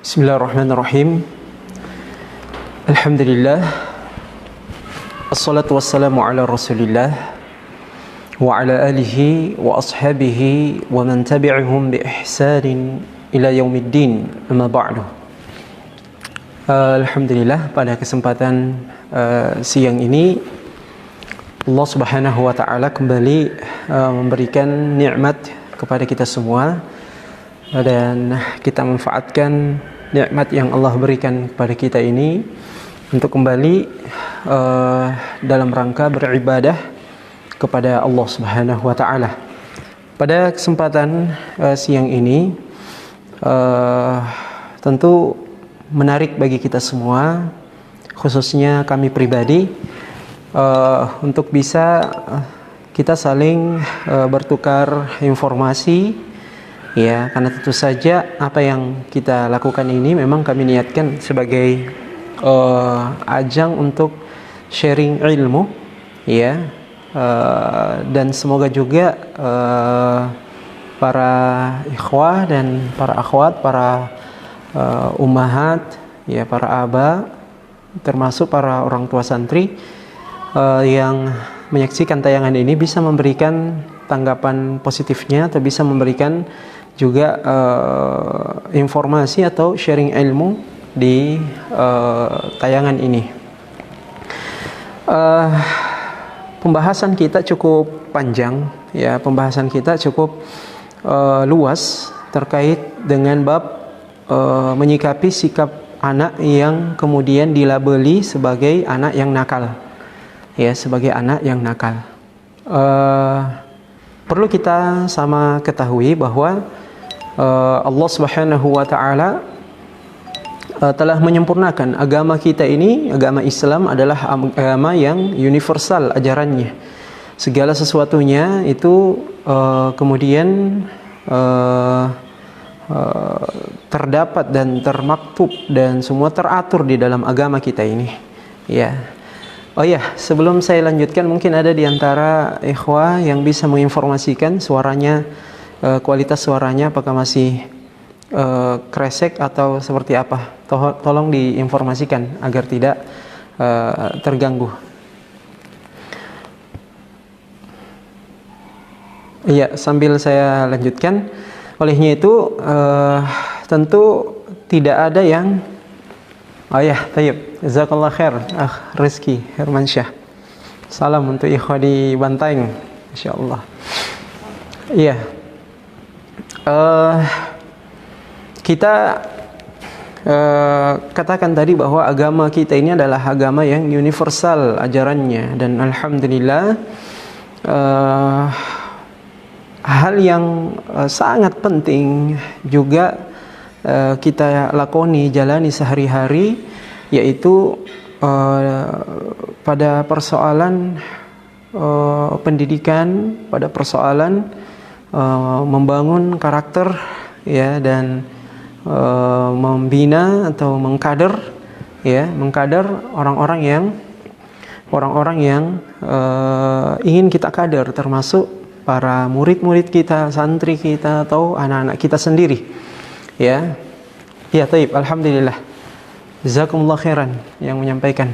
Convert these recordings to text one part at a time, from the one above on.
Bismillahirrahmanirrahim. Alhamdulillah. Assalatu wassalamu ala Rasulillah wa ala alihi wa ashabihi wa man tabi'ahum bi ihsanin ila yaumiddin. Amma ba'du. Alhamdulillah, pada kesempatan siang ini Allah Subhanahu wa taala kembali memberikan nikmat kepada kita semua, dan kita manfaatkan nikmat yang Allah berikan kepada kita ini untuk kembali dalam rangka beribadah kepada Allah Subhanahu wa taala. Pada kesempatan siang ini tentu menarik bagi kita semua, khususnya kami pribadi, untuk bisa kita saling bertukar informasi. Ya, karena tentu saja apa yang kita lakukan ini memang kami niatkan sebagai ajang untuk sharing ilmu, ya, dan semoga juga para ikhwah dan para akhwat, para ummahat, ya, para aba, termasuk para orang tua santri yang menyaksikan tayangan ini bisa memberikan tanggapan positifnya atau bisa memberikan juga informasi atau sharing ilmu di tayangan ini. Pembahasan kita cukup panjang, ya, pembahasan kita cukup luas terkait dengan bab menyikapi sikap anak yang kemudian dilabeli sebagai anak yang nakal, ya, sebagai anak yang nakal. Perlu kita sama ketahui bahwa Allah Subhanahu wa taala telah menyempurnakan agama kita ini. Agama Islam adalah agama yang universal ajarannya. Segala sesuatunya itu kemudian terdapat dan termaktub dan semua teratur di dalam agama kita ini, ya. Oh ya, sebelum saya lanjutkan, mungkin ada di antara ikhwah yang bisa menginformasikan suaranya, kualitas suaranya apakah masih kresek atau seperti apa. Tolong diinformasikan agar tidak terganggu. Iya, sambil saya lanjutkan, olehnya itu tentu tidak ada yang ya, tayyib. Jazakallah khair, Rizky Hermansyah. Salam untuk ikhwah di Bantaeng, insyaallah. Iya. Kita katakan tadi bahwa agama kita ini adalah agama yang universal ajarannya, dan alhamdulillah hal yang sangat penting juga kita lakoni, jalani sehari-hari, yaitu pada persoalan pendidikan, pada persoalan membangun karakter, ya, dan membina atau mengkader, ya, mengkader orang-orang yang ingin kita kader, termasuk para murid-murid kita, santri kita, atau anak-anak kita sendiri, ya. Ya, taib, alhamdulillah. Jazakumullah khairan yang menyampaikan.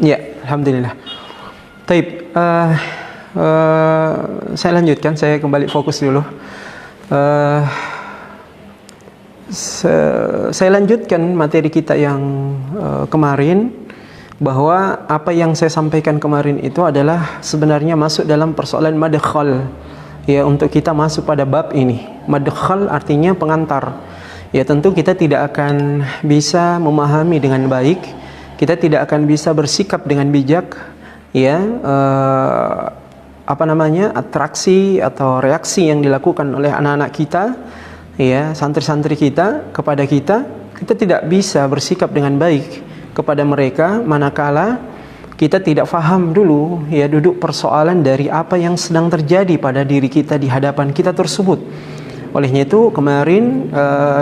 Ya, alhamdulillah. Taib, saya lanjutkan, saya kembali fokus dulu. Saya lanjutkan materi kita yang kemarin, bahwa apa yang saya sampaikan kemarin itu adalah sebenarnya masuk dalam persoalan madkhal, ya, untuk kita masuk pada bab ini. Madkhal artinya pengantar. Ya, tentu kita tidak akan bisa memahami dengan baik, kita tidak akan bisa bersikap dengan bijak, ya, atraksi atau reaksi yang dilakukan oleh anak-anak kita, ya, santri-santri kita kepada kita tidak bisa bersikap dengan baik kepada mereka manakala kita tidak faham dulu, ya, duduk persoalan dari apa yang sedang terjadi pada diri kita di hadapan kita tersebut. Olehnya itu kemarin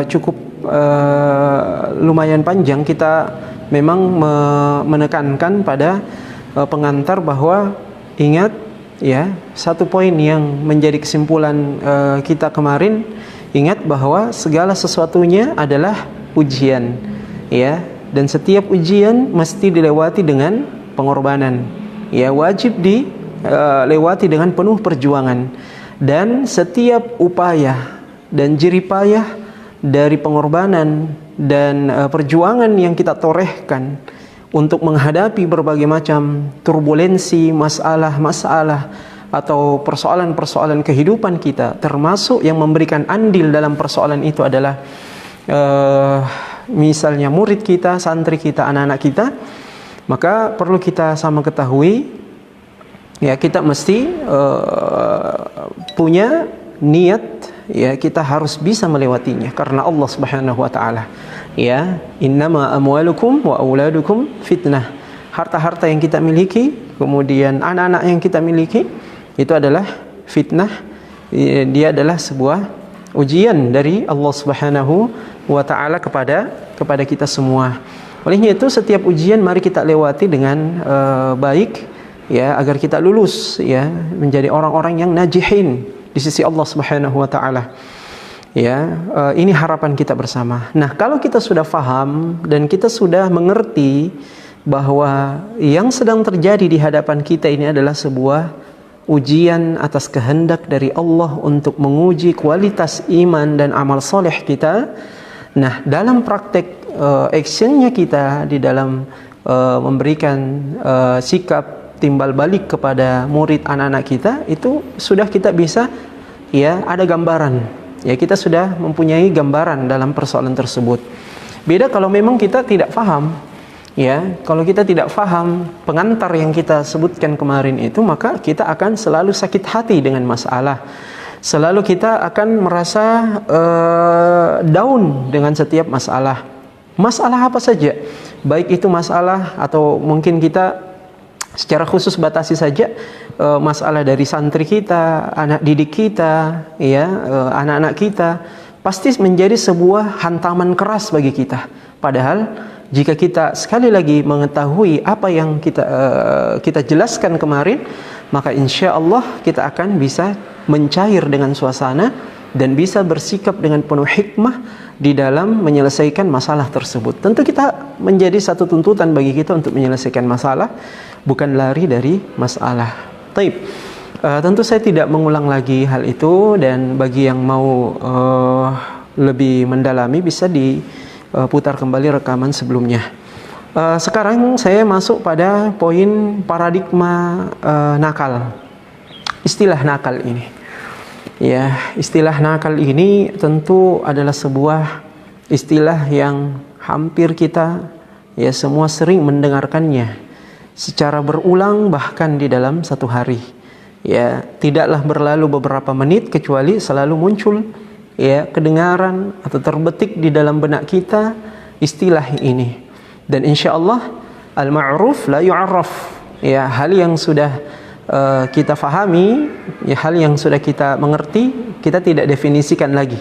cukup lumayan panjang kita memang menekankan pada pengantar bahwa ingat, ya, satu poin yang menjadi kesimpulan kita kemarin, ingat bahwa segala sesuatunya adalah ujian, ya. Dan setiap ujian mesti dilewati dengan pengorbanan, ya, wajib dilewati dengan penuh perjuangan. Dan setiap upaya dan jeripayah dari pengorbanan dan perjuangan yang kita torehkan untuk menghadapi berbagai macam turbulensi, masalah-masalah atau persoalan-persoalan kehidupan kita, termasuk yang memberikan andil dalam persoalan itu adalah misalnya murid kita, santri kita, anak-anak kita, maka perlu kita sama ketahui, ya, kita mesti punya niat, ya, kita harus bisa melewatinya karena Allah Subhanahu wa taala. Ya, innama amwalukum wa auladukum fitnah. Harta-harta yang kita miliki, kemudian anak-anak yang kita miliki, itu adalah fitnah. Dia adalah sebuah ujian dari Allah Subhanahu wa taala kepada kita semua. Olehnya itu setiap ujian mari kita lewati dengan baik, ya, agar kita lulus, ya, menjadi orang-orang yang najihin di sisi Allah Subhanahu wa taala. Ya, ini harapan kita bersama. Nah, kalau kita sudah faham dan kita sudah mengerti bahwa yang sedang terjadi di hadapan kita ini adalah sebuah ujian atas kehendak dari Allah untuk menguji kualitas iman dan amal soleh kita. Nah, dalam praktek actionnya kita di dalam memberikan sikap timbal balik kepada murid anak-anak kita, itu sudah kita bisa, ya, ada gambaran. Ya, kita sudah mempunyai gambaran dalam persoalan tersebut. Beda kalau memang kita tidak paham. Ya, kalau kita tidak paham pengantar yang kita sebutkan kemarin itu, maka kita akan selalu sakit hati dengan masalah. Selalu kita akan merasa down dengan setiap masalah. Masalah apa saja, baik itu masalah atau mungkin kita secara khusus batasi saja masalah dari santri kita, anak didik kita, ya, anak-anak kita, pasti menjadi sebuah hantaman keras bagi kita. Padahal jika kita sekali lagi mengetahui apa yang kita jelaskan kemarin, maka insya Allah kita akan bisa mencair dengan suasana dan bisa bersikap dengan penuh hikmah di dalam menyelesaikan masalah tersebut. Tentu kita menjadi satu tuntutan bagi kita untuk menyelesaikan masalah, bukan lari dari masalah. Taib. Tentu saya tidak mengulang lagi hal itu, dan bagi yang mau lebih mendalami bisa diputar kembali rekaman sebelumnya. Sekarang saya masuk pada poin paradigma nakal. Istilah nakal ini. Ya, istilah nakal ini tentu adalah sebuah istilah yang hampir kita, ya, semua sering mendengarkannya secara berulang, bahkan di dalam satu hari. Ya, tidaklah berlalu beberapa menit kecuali selalu muncul, ya, kedengaran atau terbetik di dalam benak kita istilah ini. Dan insya Allah al-ma'ruf la yu'arraf. Ya, hal yang sudah kita fahami, ya, hal yang sudah kita mengerti, kita tidak definisikan lagi.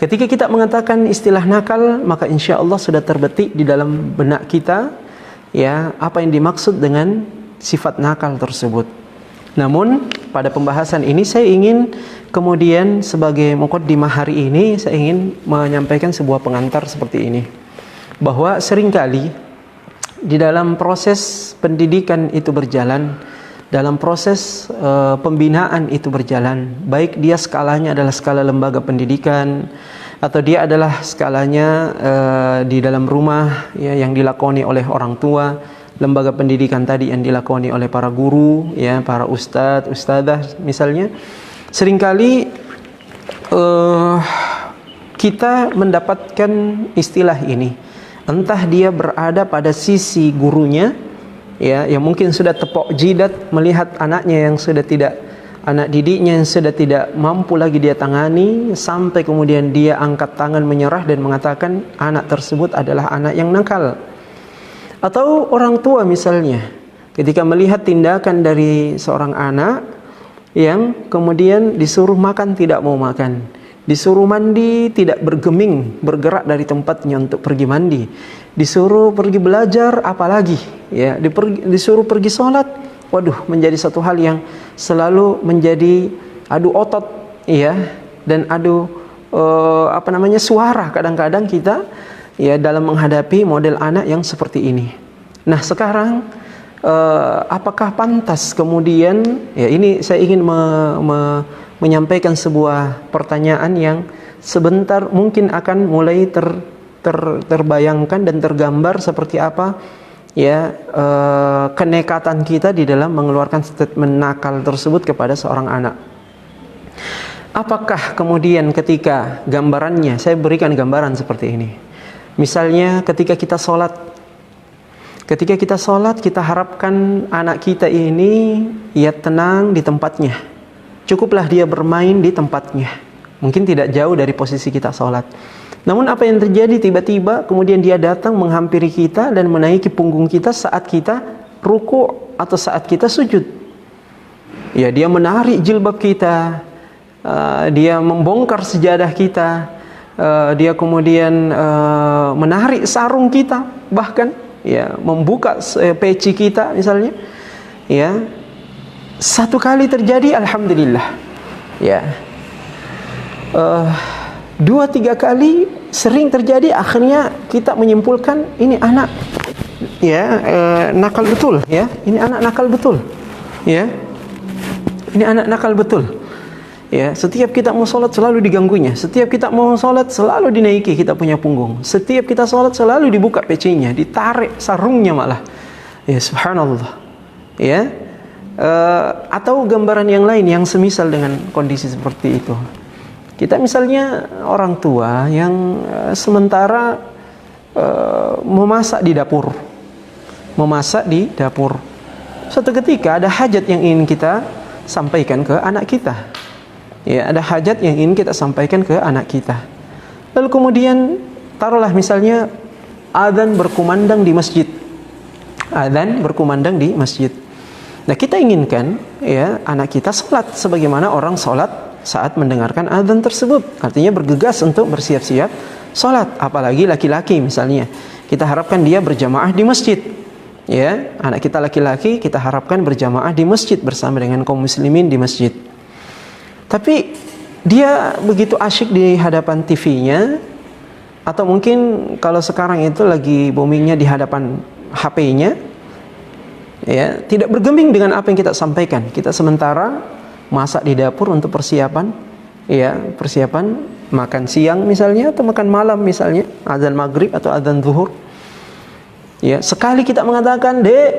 Ketika kita mengatakan istilah nakal, maka insya Allah sudah terbetik di dalam benak kita, ya, apa yang dimaksud dengan sifat nakal tersebut. Namun pada pembahasan ini saya ingin kemudian sebagai muqaddimah hari ini, saya ingin menyampaikan sebuah pengantar seperti ini, bahwa seringkali di dalam proses pendidikan itu berjalan, dalam proses pembinaan itu berjalan, baik dia skalanya adalah skala lembaga pendidikan atau dia adalah skalanya di dalam rumah, ya, yang dilakoni oleh orang tua, lembaga pendidikan tadi yang dilakoni oleh para guru, ya, para ustadz, ustadzah misalnya. Seringkali kita mendapatkan istilah ini, entah dia berada pada sisi gurunya, ya, yang mungkin sudah tepok jidat melihat anaknya yang sudah tidak, anak didiknya yang sudah tidak mampu lagi dia tangani, sampai kemudian dia angkat tangan menyerah dan mengatakan anak tersebut adalah anak yang nakal. Atau orang tua misalnya, ketika melihat tindakan dari seorang anak yang kemudian disuruh makan tidak mau makan, disuruh mandi tidak bergeming, bergerak dari tempatnya untuk pergi mandi, disuruh pergi belajar apalagi, ya, disuruh pergi sholat, waduh, menjadi satu hal yang selalu menjadi adu otot, ya, dan adu suara kadang-kadang kita ya dalam menghadapi model anak yang seperti ini. Nah, sekarang apakah pantas kemudian, ya ini saya ingin menyampaikan sebuah pertanyaan yang sebentar mungkin akan mulai terbayangkan dan tergambar seperti apa ya kenekatan kita di dalam mengeluarkan statement nakal tersebut kepada seorang anak. Apakah kemudian ketika gambarannya, saya berikan gambaran seperti ini. Misalnya ketika kita sholat, kita harapkan anak kita ini ya tenang di tempatnya. Cukuplah dia bermain di tempatnya. Mungkin tidak jauh dari posisi kita sholat. Namun apa yang terjadi, tiba-tiba kemudian dia datang menghampiri kita dan menaiki punggung kita saat kita ruku' atau saat kita sujud. Ya, dia menarik jilbab kita, dia membongkar sejadah kita, dia kemudian menarik sarung kita, bahkan ya membuka peci kita misalnya. Ya, satu kali terjadi, alhamdulillah. Ya, 2-3 kali sering terjadi, akhirnya kita menyimpulkan ini anak ya nakal betul, ya ini anak nakal betul, ya ini anak nakal betul. Ya, setiap kita mau sholat selalu diganggunya, setiap kita mau sholat selalu dinaiki kita punya punggung, setiap kita sholat selalu dibuka pecinya, ditarik sarungnya malah. Ya subhanallah. Ya, atau gambaran yang lain yang semisal dengan kondisi seperti itu. Kita misalnya orang tua yang sementara memasak di dapur. Suatu ketika ada hajat yang ingin kita sampaikan ke anak kita. Ya, ada hajat yang ingin kita sampaikan ke anak kita. Lalu kemudian taruhlah misalnya adzan berkumandang di masjid. Nah, kita inginkan ya anak kita salat sebagaimana orang salat saat mendengarkan adzan tersebut, artinya bergegas untuk bersiap-siap salat. Apalagi laki-laki misalnya, kita harapkan dia berjamaah di masjid. Ya, anak kita laki-laki kita harapkan berjamaah di masjid bersama dengan kaum muslimin di masjid. Tapi dia begitu asyik di hadapan TV-nya, atau mungkin kalau sekarang itu lagi boomingnya di hadapan HP-nya, ya tidak bergeming dengan apa yang kita sampaikan. Kita sementara masak di dapur untuk persiapan makan siang misalnya, atau makan malam misalnya, azan maghrib atau azan zuhur. Ya, sekali kita mengatakan, "Dek,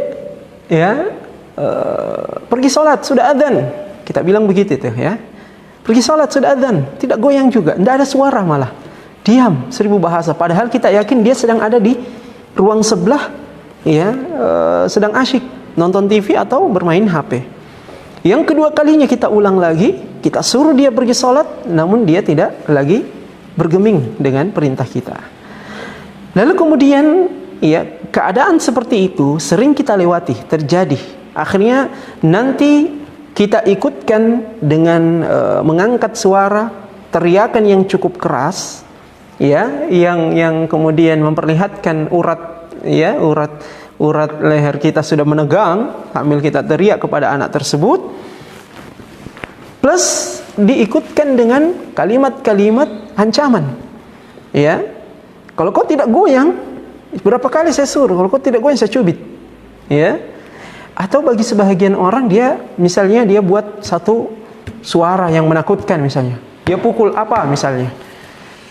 ya, pergi sholat, sudah azan." Kita bilang begitu tuh, ya. Pergi sholat, sudah azan. Tidak goyang juga, tidak ada suara, malah diam 1000 bahasa. Padahal kita yakin dia sedang ada di ruang sebelah, ya, sedang asyik nonton TV atau bermain HP. Yang kedua kalinya kita ulang lagi, kita suruh dia pergi sholat, namun dia tidak lagi bergeming dengan perintah kita. Lalu kemudian, ya, keadaan seperti itu sering kita lewati, terjadi. Akhirnya nanti kita ikutkan dengan mengangkat suara, teriakan yang cukup keras, ya, yang kemudian memperlihatkan urat leher kita sudah menegang sambil kita teriak kepada anak tersebut, plus diikutkan dengan kalimat-kalimat ancaman. Ya, kalau kau tidak goyang, berapa kali saya suruh, kalau kau tidak goyang saya cubit. Ya, atau bagi sebahagian orang dia misalnya dia buat satu suara yang menakutkan, misalnya dia pukul apa misalnya,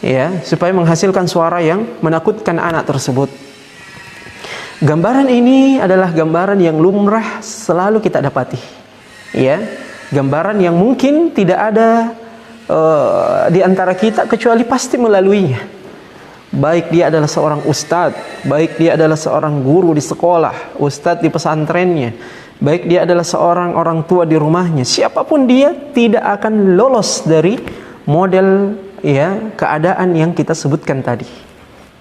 ya, supaya menghasilkan suara yang menakutkan anak tersebut. Gambaran ini adalah gambaran yang lumrah selalu kita dapati, ya, gambaran yang mungkin tidak ada di antara kita kecuali pasti melaluinya. Baik dia adalah seorang ustadz, baik dia adalah seorang guru di sekolah, ustadz di pesantrennya, baik dia adalah seorang orang tua di rumahnya, siapapun dia tidak akan lolos dari model, ya, keadaan yang kita sebutkan tadi.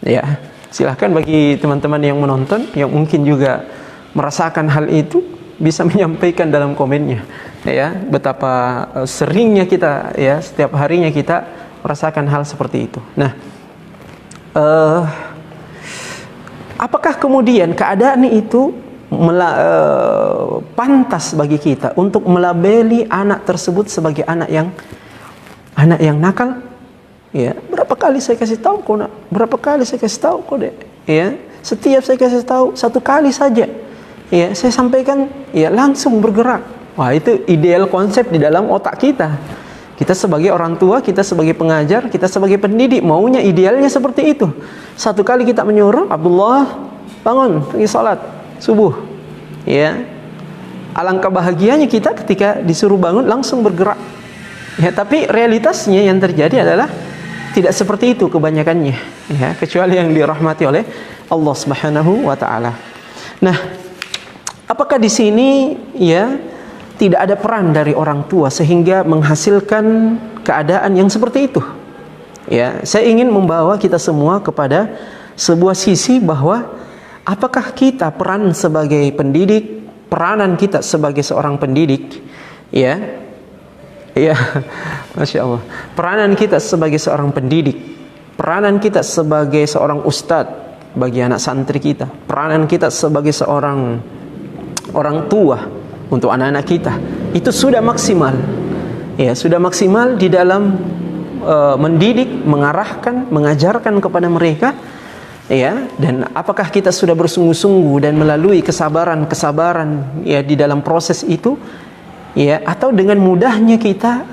Ya, silahkan bagi teman-teman yang menonton yang mungkin juga merasakan hal itu bisa menyampaikan dalam komennya, ya, betapa seringnya kita, ya, setiap harinya kita merasakan hal seperti itu. Nah, apakah kemudian keadaan itu pantas bagi kita untuk melabeli anak tersebut sebagai anak yang nakal? Ya, berapa kali saya kasih tahu kau nak? Berapa kali saya kasih tahu kau, Dek? Ya, setiap saya kasih tahu 1 kali saja. Ya, saya sampaikan, ya langsung bergerak. Wah, itu ideal konsep di dalam otak kita. Kita sebagai orang tua, kita sebagai pengajar, kita sebagai pendidik, maunya idealnya seperti itu. 1 kali kita menyuruh, Abdullah, bangun, pergi salat subuh. Ya. Alangkah bahagianya kita ketika disuruh bangun langsung bergerak. Ya, tapi realitasnya yang terjadi adalah tidak seperti itu kebanyakannya, ya, kecuali yang dirahmati oleh Allah Subhanahu wa taala. Nah, apakah di sini ya tidak ada peran dari orang tua sehingga menghasilkan keadaan yang seperti itu? Ya, saya ingin membawa kita semua kepada sebuah sisi bahwa apakah kita peran sebagai pendidik, peranan kita sebagai seorang pendidik, ya, ya, Masya Allah, peranan kita sebagai seorang pendidik, peranan kita sebagai seorang ustadz bagi anak santri kita, peranan kita sebagai seorang orang tua untuk anak-anak kita, itu sudah maksimal. Ya, sudah maksimal di dalam mendidik, mengarahkan, mengajarkan kepada mereka. Ya, dan apakah kita sudah bersungguh-sungguh dan melalui kesabaran ya di dalam proses itu, ya, atau dengan mudahnya kita,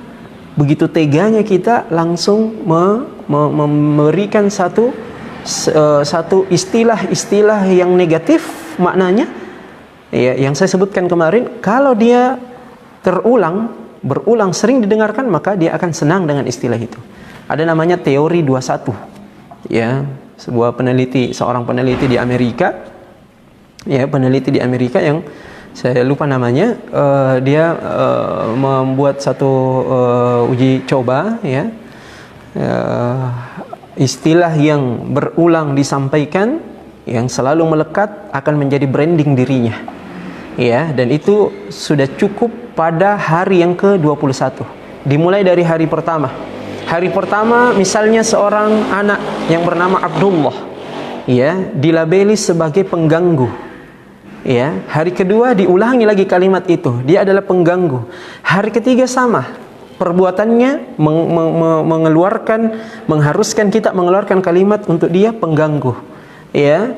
begitu teganya kita langsung memberikan satu istilah yang negatif maknanya, ya, yang saya sebutkan kemarin. Kalau dia berulang sering didengarkan, maka dia akan senang dengan istilah itu. Ada namanya teori 21, ya, seorang peneliti di Amerika, ya, peneliti di Amerika yang saya lupa namanya, dia membuat satu uji coba, ya, istilah yang berulang disampaikan, yang selalu melekat akan menjadi branding dirinya, ya, dan itu sudah cukup pada hari yang ke-21. Dimulai dari hari pertama. Hari pertama misalnya seorang anak yang bernama Abdullah, ya, dilabeli sebagai pengganggu. Ya, hari kedua diulangi lagi kalimat itu, dia adalah pengganggu. Hari ketiga sama, perbuatannya mengharuskan kita mengeluarkan kalimat untuk dia pengganggu. Ya,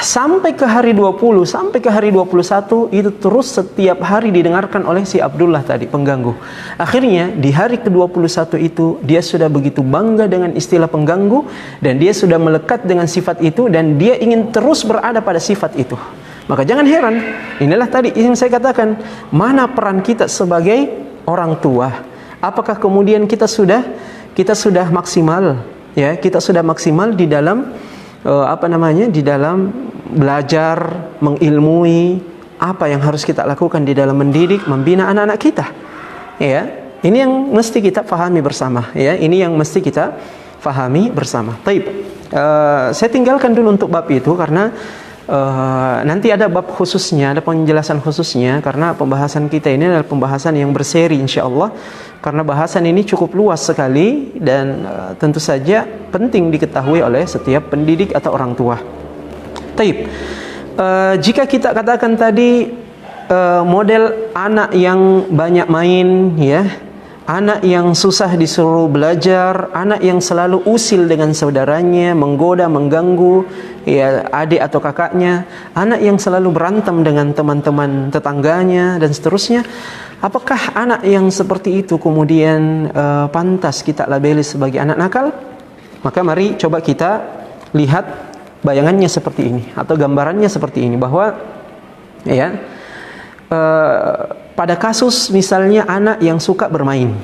sampai ke hari 20, sampai ke hari 21 itu terus setiap hari didengarkan oleh si Abdullah tadi, pengganggu. Akhirnya di hari ke-21 itu dia sudah begitu bangga dengan istilah pengganggu, dan dia sudah melekat dengan sifat itu, dan dia ingin terus berada pada sifat itu. Maka jangan heran, inilah tadi yang saya katakan, mana peran kita sebagai orang tua? Apakah kemudian kita sudah maksimal, ya, kita sudah maksimal di dalam di dalam belajar, mengilmui apa yang harus kita lakukan di dalam mendidik, membina anak-anak kita. Ya, ini yang mesti kita pahami bersama, ya, ini yang mesti kita pahami bersama. Taib. Saya tinggalkan dulu untuk bab itu karena nanti ada bab khususnya, ada penjelasan khususnya, karena pembahasan kita ini adalah pembahasan yang berseri insyaallah, karena bahasan ini cukup luas sekali dan tentu saja penting diketahui oleh setiap pendidik atau orang tua. Taib. Jika kita katakan tadi model anak yang banyak main, ya, anak yang susah disuruh belajar, anak yang selalu usil dengan saudaranya, menggoda, mengganggu, ya, adik atau kakaknya, anak yang selalu berantem dengan teman-teman tetangganya dan seterusnya. Apakah anak yang seperti itu kemudian pantas kita labeli sebagai anak nakal? Maka mari coba kita lihat bayangannya seperti ini atau gambarannya seperti ini, bahwa ya, pada kasus misalnya anak yang suka bermain,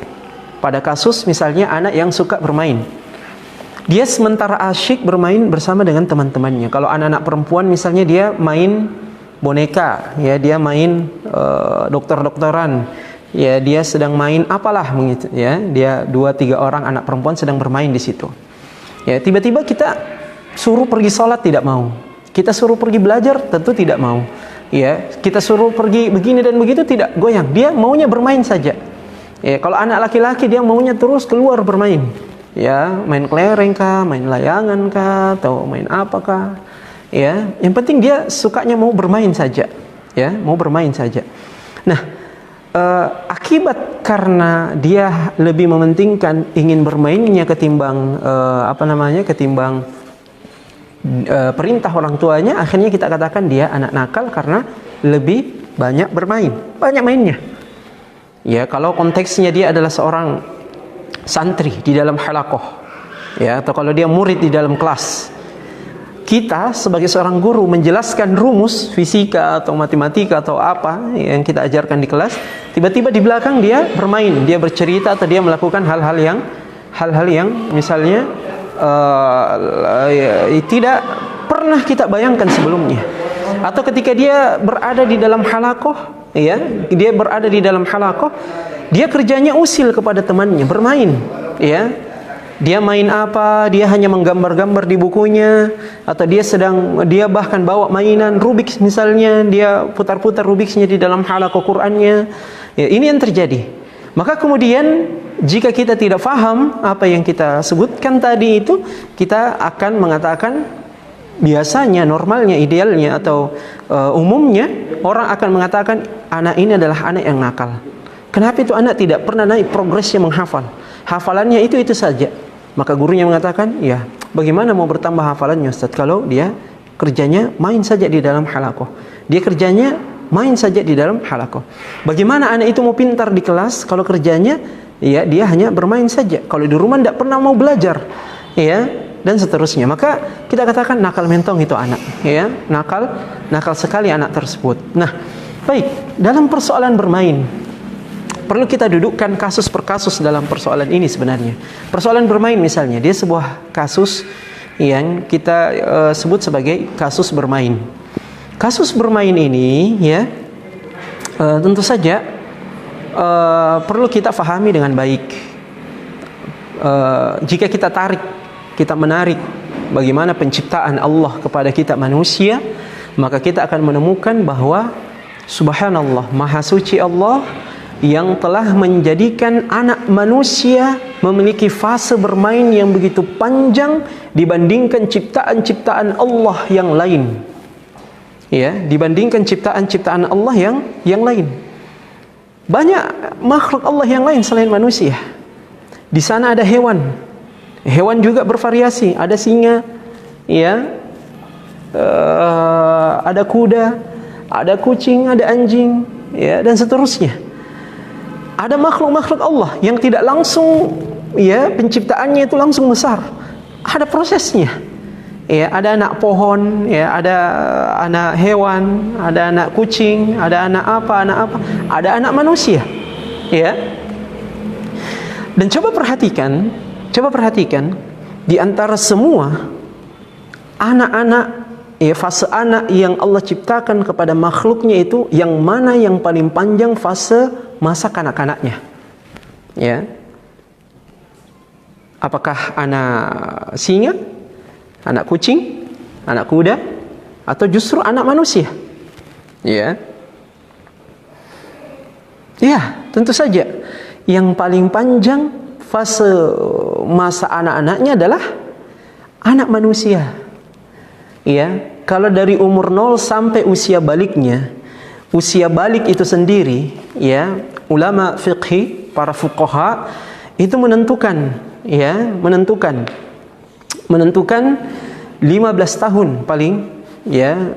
dia sementara asyik bermain bersama dengan teman-temannya. Kalau anak-anak perempuan misalnya dia main boneka, ya, dia main dokter-dokteran, ya, dia sedang main apalah begitu, ya, dia 2-3 orang anak perempuan sedang bermain di situ. Ya, tiba-tiba kita suruh pergi sholat tidak mau, kita suruh pergi belajar tentu tidak mau, ya, kita suruh pergi begini dan begitu tidak goyang, dia maunya bermain saja. Ya, kalau anak laki-laki dia maunya terus keluar bermain, ya, main kelereng kah, main layangan kah, atau main apakah, ya, yang penting dia sukanya mau bermain saja, ya, mau bermain saja. Nah, akibat karena dia lebih mementingkan ingin bermainnya ketimbang ketimbang perintah orang tuanya, akhirnya kita katakan dia anak nakal karena lebih banyak bermain, banyak mainnya. Ya, kalau konteksnya dia adalah seorang santri di dalam halaqah, ya, atau kalau dia murid di dalam kelas, kita sebagai seorang guru menjelaskan rumus fisika atau matematika atau apa yang kita ajarkan di kelas, tiba-tiba di belakang dia bermain, dia bercerita atau dia melakukan hal-hal yang misalnya tidak pernah kita bayangkan sebelumnya. Atau ketika dia berada di dalam halaqah, ya, dia berada di dalam halaqah, dia kerjanya usil kepada temannya, bermain, ya. Dia main apa, dia hanya menggambar-gambar di bukunya, atau dia bahkan bawa mainan Rubik misalnya, dia putar-putar Rubiknya di dalam halaqah Qur'annya. Ya, ini yang terjadi. Maka kemudian jika kita tidak faham apa yang kita sebutkan tadi itu, kita akan mengatakan biasanya, normalnya, idealnya atau umumnya orang akan mengatakan anak ini adalah anak yang nakal. Kenapa itu anak tidak pernah naik progresnya menghafal? Hafalannya itu saja. Maka gurunya mengatakan, ya, bagaimana mau bertambah hafalannya Ustaz kalau dia kerjanya main saja di dalam halaqah. Dia kerjanya main saja di dalam halaqah. Bagaimana anak itu mau pintar di kelas kalau kerjanya, ya, dia hanya bermain saja. Kalau di rumah tidak pernah mau belajar, ya, dan seterusnya. Maka kita katakan nakal mentong itu anak, ya, nakal sekali anak tersebut. Nah, baik, dalam persoalan bermain perlu kita dudukkan kasus per kasus dalam persoalan ini sebenarnya. Persoalan bermain misalnya, dia sebuah kasus yang kita sebut sebagai kasus bermain. Kasus bermain ini, ya, tentu saja perlu kita fahami dengan baik. Jika kita menarik bagaimana penciptaan Allah kepada kita manusia, maka kita akan menemukan bahwa subhanallah, maha suci Allah yang telah menjadikan anak manusia memiliki fase bermain yang begitu panjang dibandingkan ciptaan-ciptaan Allah yang lain. Ya, dibandingkan ciptaan-ciptaan Allah yang lain. Banyak makhluk Allah yang lain selain manusia. Di sana ada hewan. Hewan juga bervariasi, ada singa, ya, ada kuda, ada kucing, ada anjing, ya, dan seterusnya. Ada makhluk-makhluk Allah yang tidak langsung, ya, penciptaannya itu langsung besar. Ada prosesnya. Ya, ada anak pohon, ya, ada anak hewan, ada anak kucing, ada anak apa, ada anak manusia. Ya. Dan coba perhatikan di antara semua anak-anak, ya, fase anak yang Allah ciptakan kepada makhluknya itu, yang mana yang paling panjang fase masa kanak-kanaknya? Ya. Apakah anak singa, anak kucing, anak kuda, atau justru anak manusia? Ya. Ya, tentu saja yang paling panjang fase masa anak-anaknya adalah anak manusia. Ya, kalau dari umur 0 sampai usia baliknya, usia balik itu sendiri, ya, ulama fiqhi, para fuqaha itu menentukan 15 tahun paling, ya,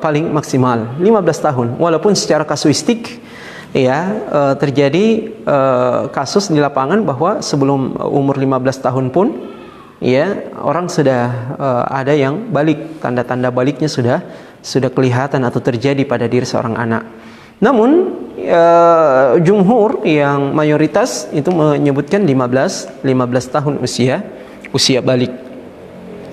paling maksimal 15 tahun. Walaupun secara kasuistik, ya, terjadi kasus di lapangan bahwa sebelum umur 15 tahun pun, ya, orang sudah ada yang balik, tanda-tanda baliknya sudah kelihatan atau terjadi pada diri seorang anak. Namun jumhur yang mayoritas itu menyebutkan 15 tahun usia balik.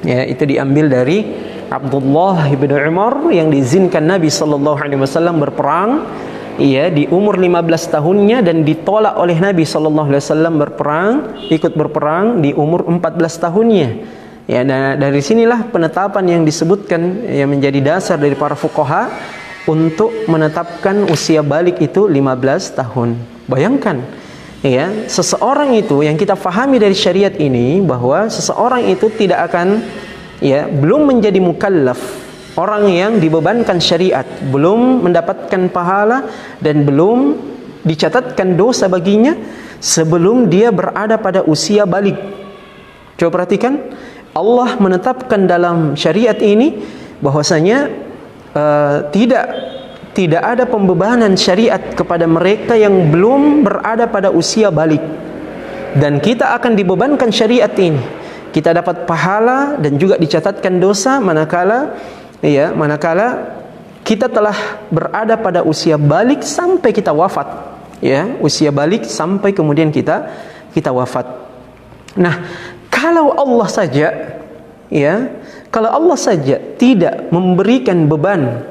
Ya, itu diambil dari Abdullah bin Umar yang diizinkan Nabi sallallahu alaihi wasallam berperang, ya, di umur 15 tahunnya, dan ditolak oleh Nabi sallallahu alaihi wasallam ikut berperang di umur 14 tahunnya. Ya, nah, dari sinilah penetapan yang disebutkan yang menjadi dasar dari para fuqaha untuk menetapkan usia balik itu 15 tahun. Bayangkan, ya, seseorang itu, yang kita fahami dari syariat ini bahwa seseorang itu tidak akan, ya, belum menjadi mukallaf orang yang dibebankan syariat, belum mendapatkan pahala dan belum dicatatkan dosa baginya sebelum dia berada pada usia balik. Coba perhatikan, Allah menetapkan dalam syariat ini bahwasanya tidak ada pembebanan syariat kepada mereka yang belum berada pada usia balik. Dan kita akan dibebankan syariat ini. Kita dapat pahala dan juga dicatatkan dosa manakala kita telah berada pada usia balik sampai kita wafat. Usia balik sampai kemudian kita wafat. Nah, kalau Allah saja tidak memberikan beban,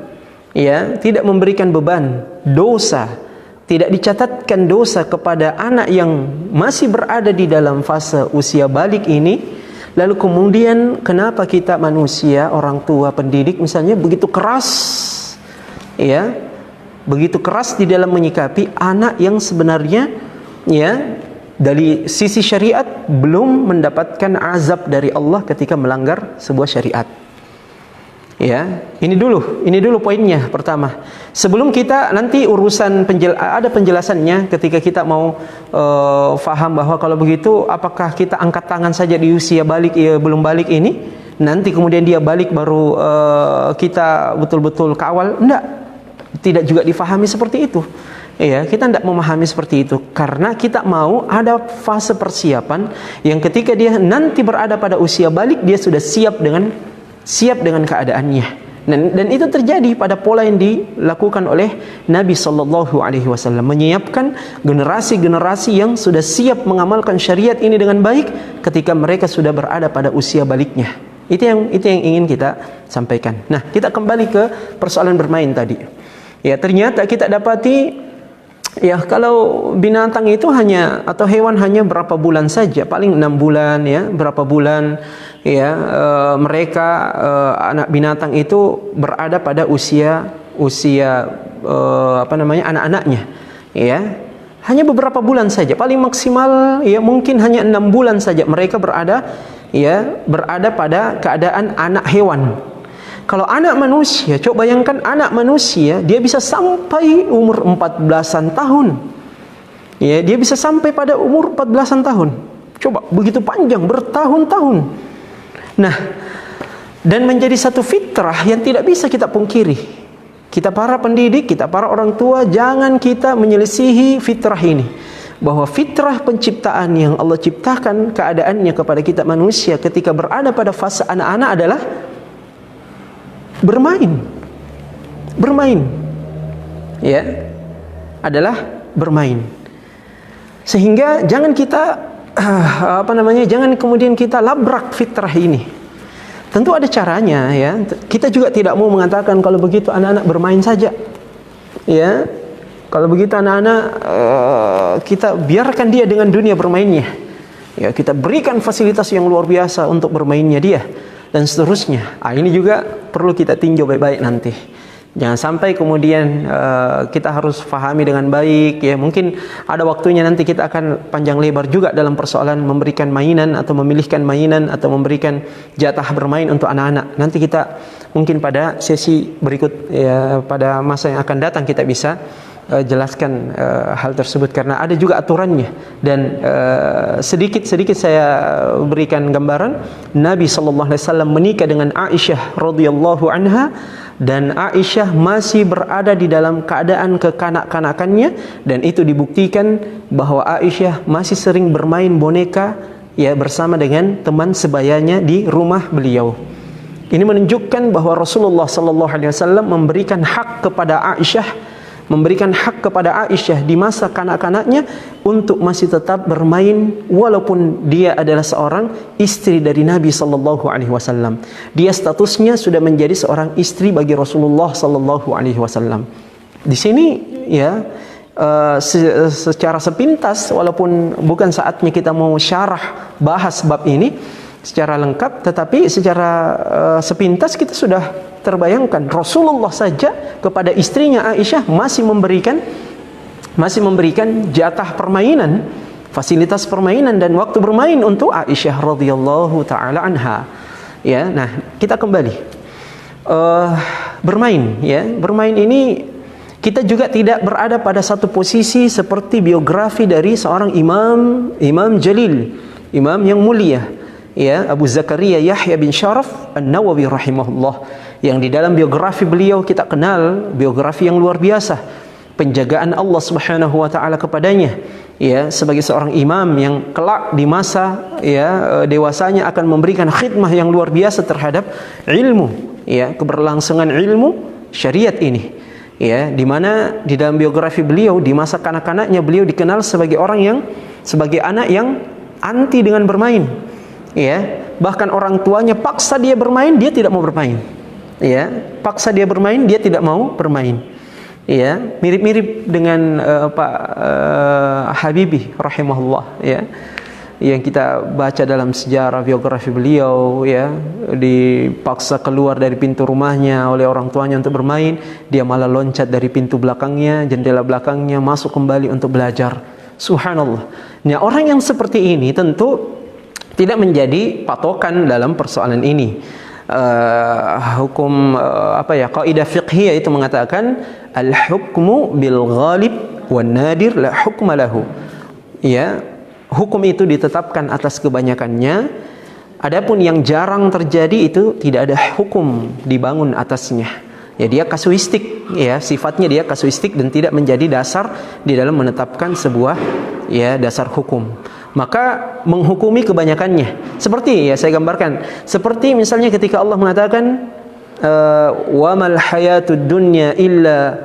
tidak memberikan beban dosa, tidak dicatatkan dosa kepada anak yang masih berada di dalam fase usia balik ini, lalu kemudian kenapa kita manusia, orang tua, pendidik misalnya begitu keras, begitu keras di dalam menyikapi anak yang sebenarnya dari sisi syariat belum mendapatkan azab dari Allah ketika melanggar sebuah syariat. Ini dulu poinnya pertama. Sebelum kita nanti urusan ada penjelasannya ketika kita mau faham bahwa kalau begitu apakah kita angkat tangan saja di usia balik belum balik ini, nanti kemudian dia balik baru kita betul-betul kawal. Tidak juga difahami seperti itu. Kita tidak memahami seperti itu karena kita mau ada fase persiapan yang ketika dia nanti berada pada usia balik dia sudah siap dengan keadaannya. Dan itu terjadi pada pola yang dilakukan oleh Nabi sallallahu alaihi wasallam, menyiapkan generasi-generasi yang sudah siap mengamalkan syariat ini dengan baik ketika mereka sudah berada pada usia baliknya. Itu yang ingin kita sampaikan. Nah, kita kembali ke persoalan bermain tadi. Ternyata kita dapati kalau binatang itu atau hewan hanya berapa bulan saja, paling 6 bulan berapa bulan mereka anak binatang itu berada pada usia anak-anaknya, hanya beberapa bulan saja, paling maksimal mungkin hanya 6 bulan saja mereka berada pada keadaan anak hewan. Kalau anak manusia, coba bayangkan anak manusia, dia bisa sampai umur 14-an tahun. Dia bisa sampai pada umur 14-an tahun. Coba, begitu panjang, bertahun-tahun. Nah, dan menjadi satu fitrah yang tidak bisa kita pungkiri. Kita para pendidik, kita para orang tua, jangan kita menyelisihi fitrah ini. Bahwa fitrah penciptaan yang Allah ciptakan keadaannya kepada kita manusia ketika berada pada fase anak-anak adalah bermain, adalah bermain. Sehingga jangan kita jangan kemudian kita labrak fitrah ini. Tentu ada caranya, Kita juga tidak mau mengatakan kalau begitu anak-anak bermain saja, Kalau begitu anak-anak kita biarkan dia dengan dunia bermainnya, Kita berikan fasilitas yang luar biasa untuk bermainnya dia dan seterusnya. Ini juga perlu kita tinjau baik-baik nanti. Jangan sampai kemudian kita harus fahami dengan baik. Mungkin ada waktunya nanti kita akan panjang lebar juga dalam persoalan memberikan mainan atau memilihkan mainan atau memberikan jatah bermain untuk anak-anak. Nanti kita mungkin pada sesi berikut pada masa yang akan datang kita bisa jelaskan hal tersebut karena ada juga aturannya. Dan sedikit saya berikan gambaran. Nabi sallallahu alaihi wasallam menikah dengan Aisyah radhiyallahu anha dan Aisyah masih berada di dalam keadaan kekanak-kanakannya, dan itu dibuktikan bahwa Aisyah masih sering bermain boneka bersama dengan teman sebayanya di rumah beliau. Ini menunjukkan bahwa Rasulullah sallallahu alaihi wasallam memberikan hak kepada Aisyah di masa kanak-kanaknya untuk masih tetap bermain walaupun dia adalah seorang istri dari Nabi sallallahu alaihi wasallam. Dia statusnya sudah menjadi seorang istri bagi Rasulullah sallallahu alaihi wasallam. Di sini secara sepintas, walaupun bukan saatnya kita mau syarah bahas bab ini secara lengkap, tetapi secara sepintas kita sudah terbayangkan Rasulullah saja kepada istrinya Aisyah masih memberikan jatah permainan, fasilitas permainan dan waktu bermain untuk Aisyah radhiyallahu taala anha. Nah, kita kembali. bermain, ya. Bermain ini kita juga tidak berada pada satu posisi seperti biografi dari seorang imam jalil, imam yang mulia, ya, Abu Zakaria Yahya bin Syaraf An-Nawawi rahimahullah, yang di dalam biografi beliau kita kenal biografi yang luar biasa, penjagaan Allah Subhanahu wa taala kepadanya, ya, sebagai seorang imam yang kelak di masa, ya, dewasanya akan memberikan khidmah yang luar biasa terhadap ilmu, ya, keberlangsungan ilmu syariat ini, ya, di mana di dalam biografi beliau di masa kanak-kanaknya beliau dikenal sebagai sebagai anak yang anti dengan bermain, ya, bahkan orang tuanya paksa dia bermain, dia tidak mau bermain, ya, paksa dia bermain, dia tidak mau bermain, ya, mirip-mirip dengan Pak Habibie rahimahullah, ya, yang kita baca dalam sejarah biografi beliau, ya, dipaksa keluar dari pintu rumahnya oleh orang tuanya untuk bermain, dia malah loncat dari pintu belakangnya, jendela belakangnya, masuk kembali untuk belajar. Subhanallah. Nah, orang yang seperti ini tentu tidak menjadi patokan dalam persoalan ini. Hukum kaidah fiqhiyah itu mengatakan al-hukmu bil ghalib wan nadir la hukma lahu. Ya, hukum itu ditetapkan atas kebanyakannya. Adapun yang jarang terjadi itu tidak ada hukum dibangun atasnya. Ya, dia kasuistik, ya, sifatnya dia kasuistik dan tidak menjadi dasar di dalam menetapkan sebuah, ya, dasar hukum. Maka menghukumi kebanyakannya. Seperti, ya, saya gambarkan, seperti misalnya ketika Allah mengatakan wa mal hayatud dunya illa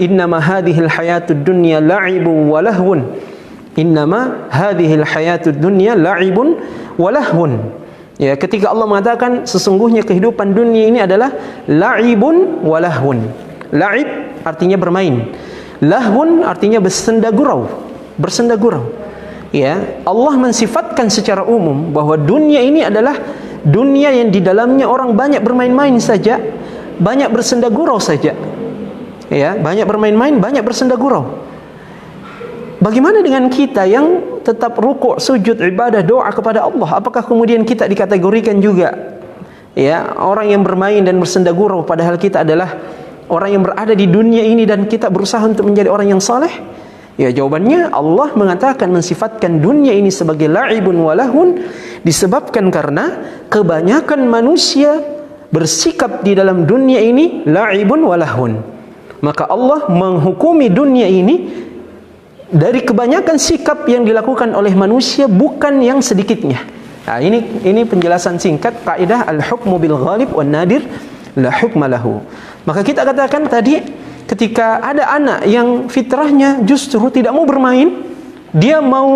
innama hadhil hayatud dunya la'ibun wa lahwun. Innama hadhil hayatud dunya la'ibun wa lahwun. Ya, ketika Allah mengatakan sesungguhnya kehidupan dunia ini adalah la'ibun wa lahwun. La'ib artinya bermain. Lahwun artinya bersenda gurau. Ya, Allah mensifatkan secara umum bahwa dunia ini adalah dunia yang di dalamnya orang banyak bermain-main saja, banyak bersenda gurau saja. Ya, banyak bermain-main, banyak bersenda gurau. Bagaimana dengan kita yang tetap rukuk, sujud, ibadah, doa kepada Allah? Apakah kemudian kita dikategorikan juga, ya, orang yang bermain dan bersenda gurau, padahal kita adalah orang yang berada di dunia ini dan kita berusaha untuk menjadi orang yang saleh? Ya, jawabannya Allah mengatakan mensifatkan dunia ini sebagai la'ibun walahun disebabkan karena kebanyakan manusia bersikap di dalam dunia ini la'ibun walahun. Maka Allah menghukumi dunia ini dari kebanyakan sikap yang dilakukan oleh manusia, bukan yang sedikitnya. Nah, ini penjelasan singkat kaidah al-hukmu bil ghalib wan nadir la hukma lahu. Maka kita katakan tadi, ketika ada anak yang fitrahnya justru tidak mau bermain, dia mau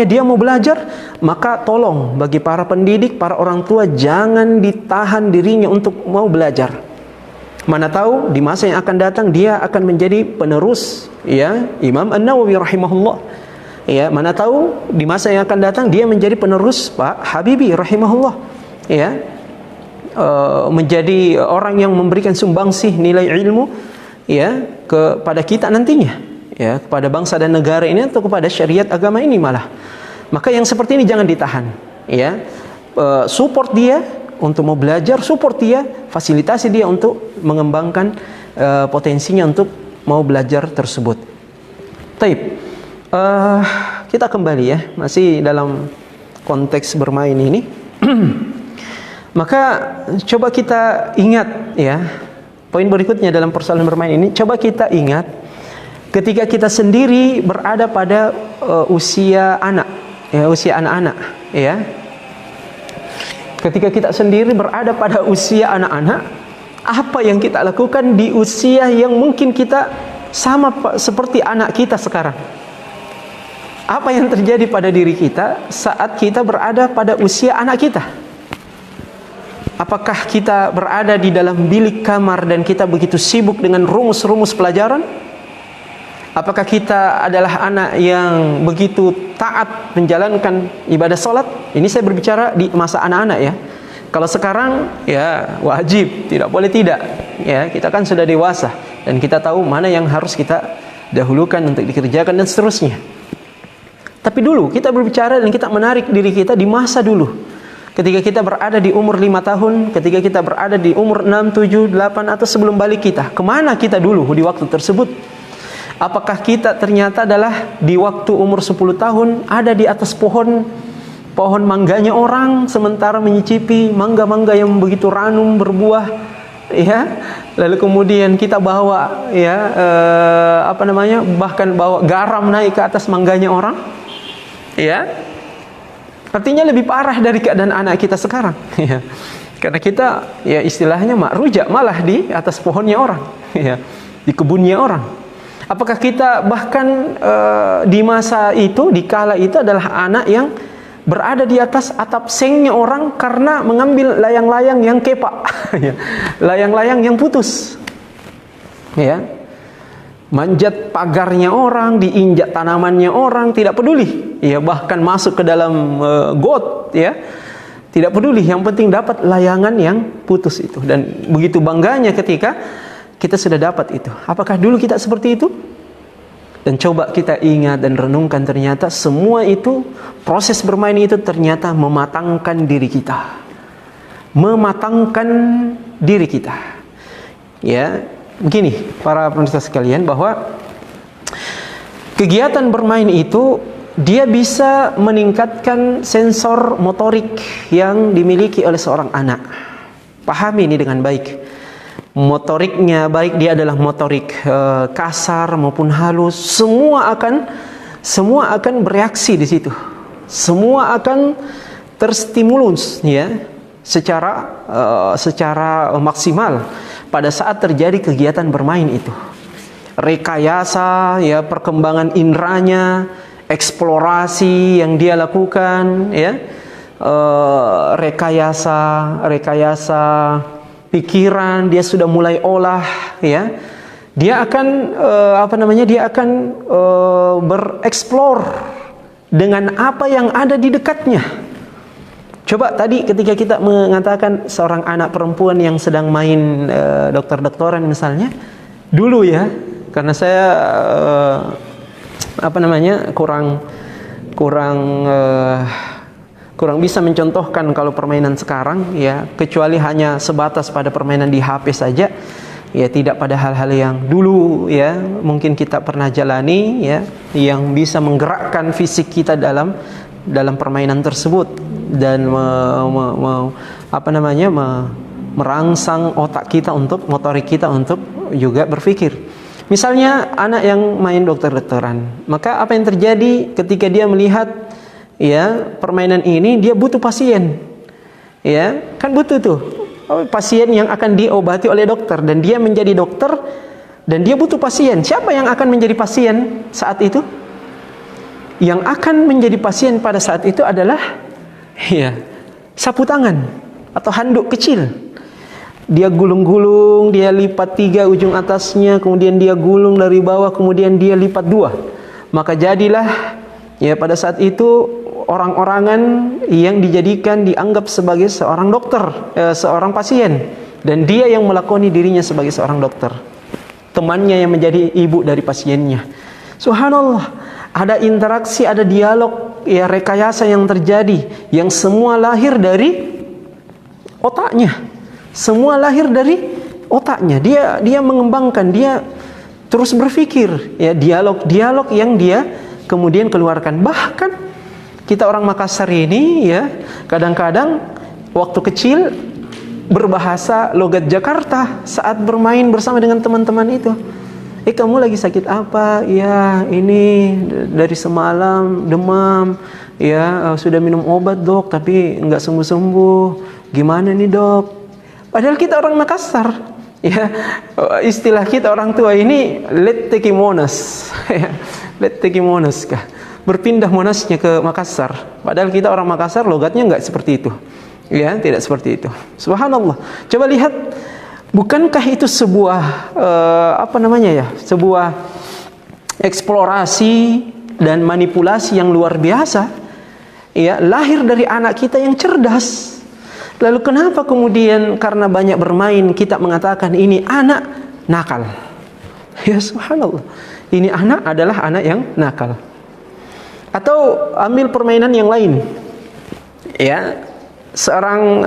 dia mau belajar, maka tolong bagi para pendidik, para orang tua, jangan ditahan dirinya untuk mau belajar. Mana tahu di masa yang akan datang dia akan menjadi penerus, ya, Imam An-Nawawi rahimahullah. Ya, mana tahu di masa yang akan datang dia menjadi penerus Pak Habibie rahimahullah. Ya, menjadi orang yang memberikan sumbangsih nilai ilmu, ya, kepada kita nantinya, ya, kepada bangsa dan negara ini atau kepada syariat agama ini malah. Maka yang seperti ini jangan ditahan, ya. Support dia untuk mau belajar, support dia, fasilitasi dia untuk mengembangkan potensinya untuk mau belajar tersebut. Taib. Kita kembali, ya, masih dalam konteks bermain ini. Maka coba kita ingat, ya, poin berikutnya dalam persoalan bermain ini, coba kita ingat ketika kita sendiri berada pada usia anak, ya, usia anak-anak, ya. Ketika kita sendiri berada pada usia anak-anak, apa yang kita lakukan di usia yang mungkin kita sama seperti anak kita sekarang? Apa yang terjadi pada diri kita saat kita berada pada usia anak kita? Apakah kita berada di dalam bilik kamar dan kita begitu sibuk dengan rumus-rumus pelajaran? Apakah kita adalah anak yang begitu taat menjalankan ibadah salat? Ini saya berbicara di masa anak-anak, ya. Kalau sekarang, ya, wajib, tidak boleh tidak. Ya, kita kan sudah dewasa dan kita tahu mana yang harus kita dahulukan untuk dikerjakan dan seterusnya. Tapi dulu kita berbicara dan kita menarik diri kita di masa dulu. ketika kita berada di umur 5 tahun, ketika kita berada di umur 6, 7, 8, atau sebelum balik kita, kemana kita dulu di waktu tersebut? Apakah kita ternyata adalah di waktu umur 10 tahun ada di atas pohon mangganya orang, sementara menyicipi mangga-mangga yang begitu ranum berbuah, ya, lalu kemudian kita bawa, ya, bahkan bawa garam naik ke atas mangganya orang, ya. Artinya lebih parah dari keadaan anak kita sekarang, ya. Karena kita, ya, istilahnya mak rujak malah di atas pohonnya orang, ya, di kebunnya orang. Apakah kita bahkan di masa itu, di kala itu adalah anak yang berada di atas atap sengnya orang karena mengambil layang-layang yang kepak, ya, layang-layang yang putus, ya, manjat pagarnya orang, diinjak tanamannya orang, tidak peduli, ya, bahkan masuk ke dalam got, ya, tidak peduli, yang penting dapat layangan yang putus itu. Dan begitu bangganya ketika kita sudah dapat itu. Apakah dulu kita seperti itu? Dan coba kita ingat dan renungkan, ternyata semua itu, proses bermain itu ternyata mematangkan diri kita. Mematangkan diri kita. Ya, begini para pemirsa sekalian, bahwa kegiatan bermain itu dia bisa meningkatkan sensor motorik yang dimiliki oleh seorang anak. Pahami ini dengan baik. Motoriknya, baik dia adalah motorik kasar maupun halus, semua akan bereaksi di situ. Semua akan terstimulus, ya, secara maksimal pada saat terjadi kegiatan bermain itu. Rekayasa, ya, perkembangan indranya, eksplorasi yang dia lakukan, ya, rekayasa pikiran dia sudah mulai olah, ya. Dia akan bereksplor dengan apa yang ada di dekatnya. Coba tadi ketika kita mengatakan seorang anak perempuan yang sedang main dokter-doktoran misalnya, dulu, ya, karena saya kurang bisa mencontohkan kalau permainan sekarang, ya, kecuali hanya sebatas pada permainan di HP saja, ya, tidak pada hal-hal yang dulu, ya, mungkin kita pernah jalani, ya, yang bisa menggerakkan fisik kita dalam permainan tersebut dan merangsang otak kita untuk, motorik kita untuk juga berpikir. Misalnya anak yang main dokter-dokteran, maka apa yang terjadi ketika dia melihat, ya, permainan ini, dia butuh pasien, ya, kan butuh tuh pasien yang akan diobati oleh dokter, dan dia menjadi dokter dan dia butuh pasien. Siapa yang akan menjadi pasien saat itu? Yang akan menjadi pasien pada saat itu adalah, ya, sapu tangan atau handuk kecil. Dia gulung-gulung, dia lipat 3 ujung atasnya, kemudian dia gulung dari bawah, kemudian dia lipat 2. Maka jadilah, ya, pada saat itu orang-orangan yang dianggap sebagai seorang dokter, seorang pasien, dan dia yang melakoni dirinya sebagai seorang dokter. Temannya yang menjadi ibu dari pasiennya. Subhanallah, ada interaksi, ada dialog, ya, rekayasa yang terjadi, yang semua lahir dari otaknya. Semua lahir dari otaknya. Dia mengembangkan, dia terus berpikir, ya, dialog yang dia kemudian keluarkan. Bahkan kita orang Makassar ini, ya, kadang-kadang waktu kecil berbahasa logat Jakarta saat bermain bersama dengan teman-teman itu. Kamu lagi sakit apa? Ya, ini dari semalam demam. Ya, sudah minum obat, Dok, tapi nggak sembuh-sembuh. Gimana nih, Dok? Padahal kita orang Makassar, ya, istilah kita orang tua ini let teki monas, let teki monas kah? Berpindah monasnya ke Makassar. Padahal kita orang Makassar logatnya nggak seperti itu, ya, tidak seperti itu. Subhanallah. Coba lihat, bukankah itu sebuah sebuah eksplorasi dan manipulasi yang luar biasa, ya, lahir dari anak kita yang cerdas. Lalu kenapa kemudian karena banyak bermain kita mengatakan ini anak nakal? Ya, subhanallah, ini anak adalah anak yang nakal. Atau ambil permainan yang lain, ya, seorang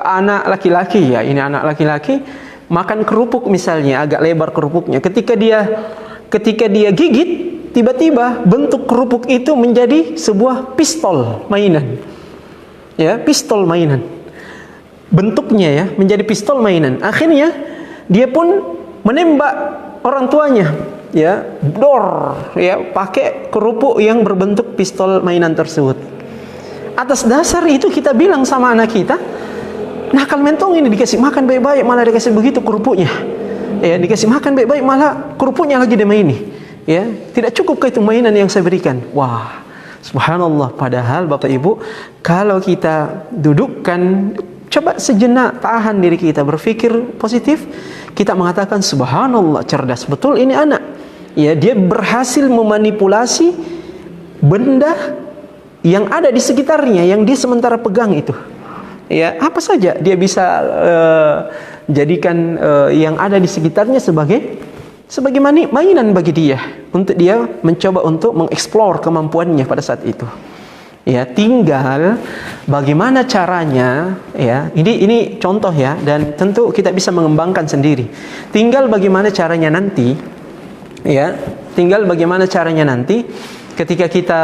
anak laki-laki, ya ini anak laki-laki makan kerupuk misalnya, agak lebar kerupuknya. Ketika dia gigit, tiba-tiba bentuk kerupuk itu menjadi sebuah pistol mainan. Ya, pistol mainan. Bentuknya ya menjadi pistol mainan. Akhirnya dia pun menembak orang tuanya, ya, dor, ya, pakai kerupuk yang berbentuk pistol mainan tersebut. Atas dasar itu kita bilang sama anak kita, nakal mentong ini dikasih makan baik-baik malah dikasih begitu kerupuknya. Ya, dikasih makan baik-baik malah kerupuknya lagi dimaini. Ya, tidak cukupkah itu mainan yang saya berikan? Wah, subhanallah. Padahal Bapak Ibu, kalau kita dudukkan, coba sejenak tahan diri kita, berpikir positif, kita mengatakan subhanallah, cerdas betul ini anak. Ya, dia berhasil memanipulasi benda yang ada di sekitarnya, yang dia sementara pegang itu. Ya, apa saja dia bisa jadikan yang ada di sekitarnya sebagai mainan bagi dia, untuk dia mencoba untuk mengeksplor kemampuannya pada saat itu. Ya, tinggal bagaimana caranya, ya. Ini contoh ya, dan tentu kita bisa mengembangkan sendiri. Tinggal bagaimana caranya nanti, ya. Tinggal bagaimana caranya nanti ketika kita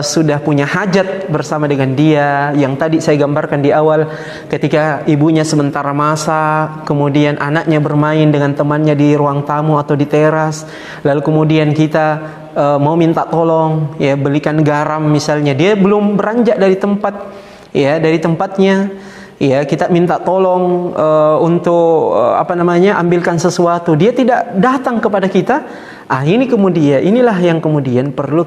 sudah punya hajat bersama dengan dia, yang tadi saya gambarkan di awal, ketika ibunya sementara masak, kemudian anaknya bermain dengan temannya di ruang tamu atau di teras, lalu kemudian kita mau minta tolong, ya, belikan garam misalnya, dia belum beranjak dari tempat, ya, dari tempatnya, ya, kita minta tolong untuk ambilkan sesuatu, dia tidak datang kepada kita. Inilah yang kemudian perlu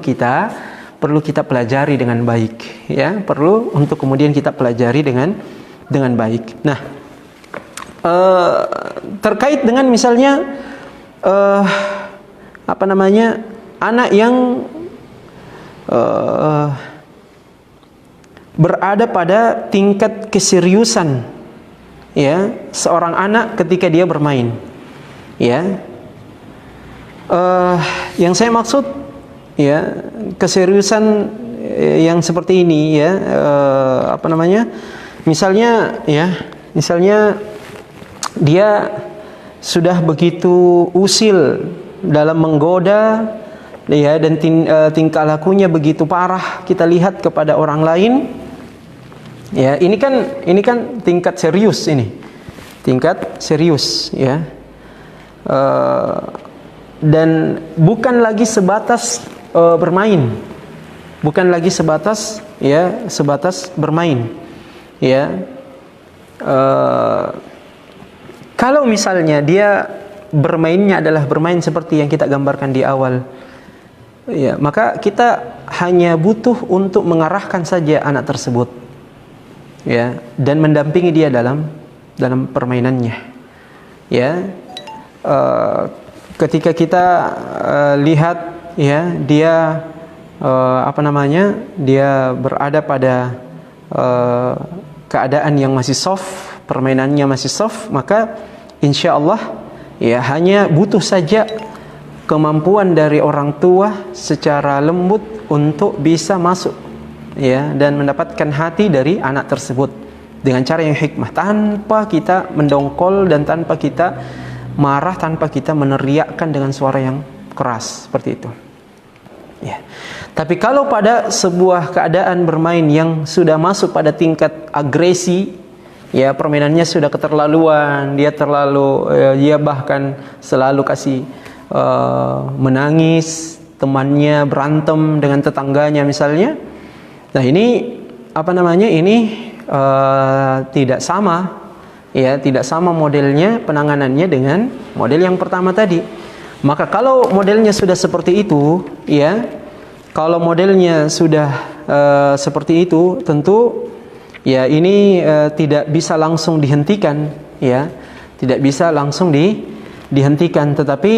kita pelajari dengan baik, ya, perlu untuk kemudian kita pelajari dengan baik. Nah, terkait dengan misalnya anak yang berada pada tingkat keseriusan, ya, seorang anak ketika dia bermain, ya, yang saya maksud, ya, keseriusan yang seperti ini, ya, misalnya dia sudah begitu usil dalam menggoda, ya, dan tingkah lakunya begitu parah kita lihat kepada orang lain, ya, ini kan tingkat serius, ya, dan bukan lagi sebatas bermain, sebatas bermain, ya. Kalau misalnya dia bermainnya adalah bermain seperti yang kita gambarkan di awal, ya, maka kita hanya butuh untuk mengarahkan saja anak tersebut, ya, dan mendampingi dia dalam permainannya, ya. Ketika kita lihat, ya, dia dia berada pada keadaan yang masih soft, permainannya masih soft, maka insya Allah, ya, hanya butuh saja kemampuan dari orang tua secara lembut untuk bisa masuk, ya, dan mendapatkan hati dari anak tersebut dengan cara yang hikmah, tanpa kita mendongkol dan tanpa kita marah, tanpa kita meneriakkan dengan suara yang keras seperti itu, ya. Tapi kalau pada sebuah keadaan bermain yang sudah masuk pada tingkat agresi, ya, permainannya sudah keterlaluan, dia bahkan selalu kasih menangis, temannya berantem dengan tetangganya misalnya. Nah, ini tidak sama, ya, tidak sama modelnya penanganannya dengan model yang pertama tadi. Maka kalau modelnya sudah seperti itu, ya, kalau modelnya sudah seperti itu, tentu, ya, ini tidak bisa langsung dihentikan, ya, tidak bisa langsung dihentikan. Tetapi,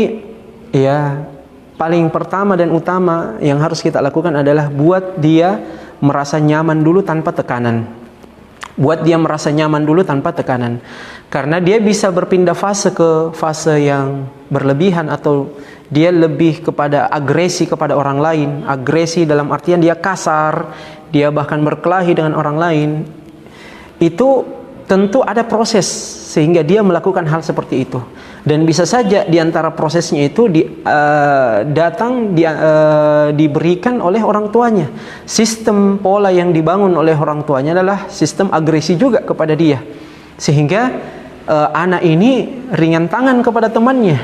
ya, paling pertama dan utama yang harus kita lakukan adalah buat dia merasa nyaman dulu tanpa tekanan. Buat dia merasa nyaman dulu tanpa tekanan. Karena dia bisa berpindah fase ke fase yang berlebihan, atau dia lebih kepada agresi kepada orang lain. Agresi dalam artian dia kasar, dia bahkan berkelahi dengan orang lain. itu tentu ada proses sehingga dia melakukan hal seperti itu. Dan bisa saja di antara prosesnya itu diberikan oleh orang tuanya. Sistem pola yang dibangun oleh orang tuanya adalah sistem agresi juga kepada dia, sehingga anak ini ringan tangan kepada temannya,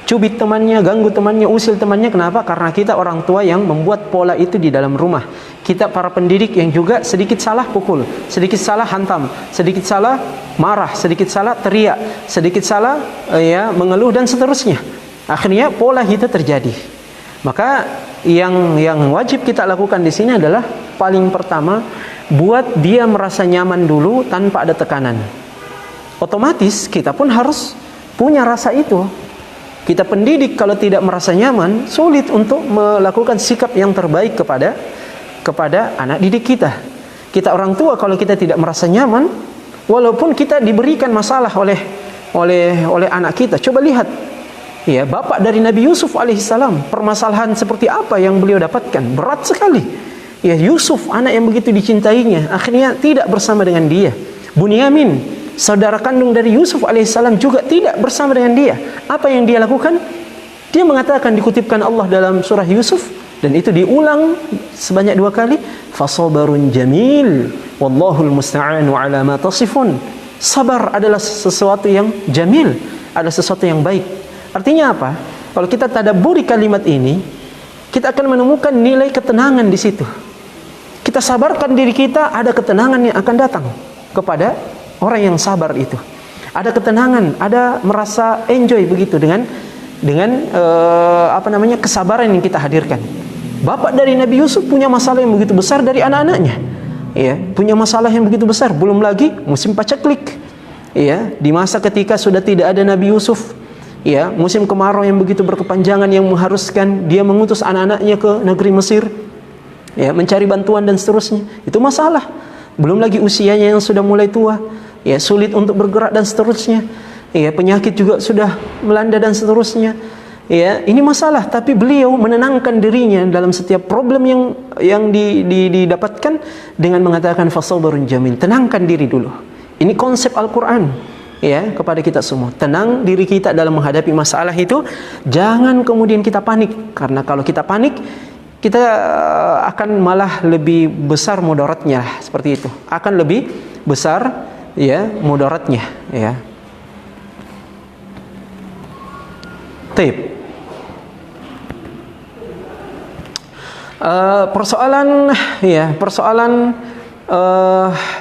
cubit temannya, ganggu temannya, usil temannya. Kenapa? Karena kita orang tua yang membuat pola itu di dalam rumah. Kita para pendidik yang juga sedikit salah pukul, sedikit salah hantam, sedikit salah marah, sedikit salah teriak, sedikit salah mengeluh dan seterusnya. Akhirnya pola itu terjadi. Maka yang wajib kita lakukan di sini adalah paling pertama buat dia merasa nyaman dulu tanpa ada tekanan. Otomatis kita pun harus punya rasa itu. Kita pendidik kalau tidak merasa nyaman, sulit untuk melakukan sikap yang terbaik kepada anak didik kita. Kita orang tua kalau kita tidak merasa nyaman, walaupun kita diberikan masalah oleh anak kita. Coba lihat, ya, bapak dari Nabi Yusuf alaihissalam, permasalahan seperti apa yang beliau dapatkan? Berat sekali. Ya, Yusuf, anak yang begitu dicintainya, akhirnya tidak bersama dengan dia. Bunyamin, saudara kandung dari Yusuf alaihissalam, juga tidak bersama dengan dia. Apa yang dia lakukan? Dia mengatakan, dikutipkan Allah dalam surah Yusuf, dan itu diulang sebanyak 2 kali, fasabarun jamil wallahul musta'anu ala ma tasifun. Sabar adalah sesuatu yang jamil, adalah sesuatu yang baik. Artinya apa? Kalau kita tadabburi kalimat ini, kita akan menemukan nilai ketenangan di situ. Kita sabarkan diri kita, ada ketenangan yang akan datang kepada orang yang sabar itu. Ada ketenangan, ada merasa enjoy begitu dengan kesabaran yang kita hadirkan. Bapak dari Nabi Yusuf punya masalah yang begitu besar dari anak-anaknya, ya, punya masalah yang begitu besar. Belum lagi musim paceklik, ya, di masa ketika sudah tidak ada Nabi Yusuf, ya, musim kemarau yang begitu berkepanjangan yang mengharuskan dia mengutus anak-anaknya ke negeri Mesir, ya, mencari bantuan dan seterusnya. Itu masalah. Belum lagi usianya yang sudah mulai tua, ya, sulit untuk bergerak dan seterusnya, ya, penyakit juga sudah melanda dan seterusnya. Ya, ini masalah, tapi beliau menenangkan dirinya dalam setiap problem yang didapatkan dengan mengatakan fasabarun jamil. Tenangkan diri dulu. Ini konsep Al-Qur'an, ya, kepada kita semua. Tenang diri kita dalam menghadapi masalah itu. Jangan kemudian kita panik, karena kalau kita panik, kita akan malah lebih besar mudaratnya, seperti itu. Akan lebih besar, ya, mudaratnya, ya. Taib. Persoalan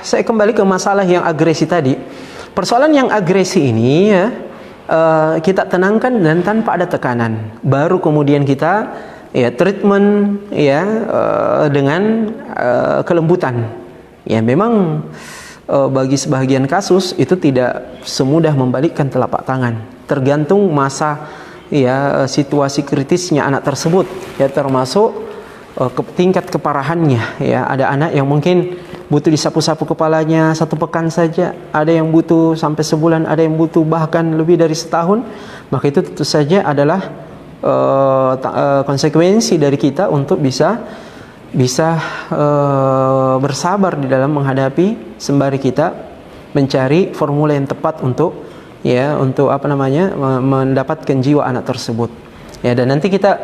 saya kembali ke masalah yang agresi tadi. Persoalan yang agresi ini, ya, kita tenangkan dan tanpa ada tekanan. Baru kemudian kita, ya, treatment, ya, dengan kelembutan. Ya, memang bagi sebagian kasus itu tidak semudah membalikkan telapak tangan. Tergantung masa, ya, situasi kritisnya anak tersebut, ya, termasuk tingkat keparahannya, ya. Ada anak yang mungkin butuh disapu-sapu kepalanya 1 pekan saja, ada yang butuh sampai sebulan, ada yang butuh bahkan lebih dari setahun. Maka itu tentu saja adalah konsekuensi dari kita untuk bisa bersabar di dalam menghadapi sembari kita mencari formula yang tepat untuk mendapatkan jiwa anak tersebut. Ya, dan nanti kita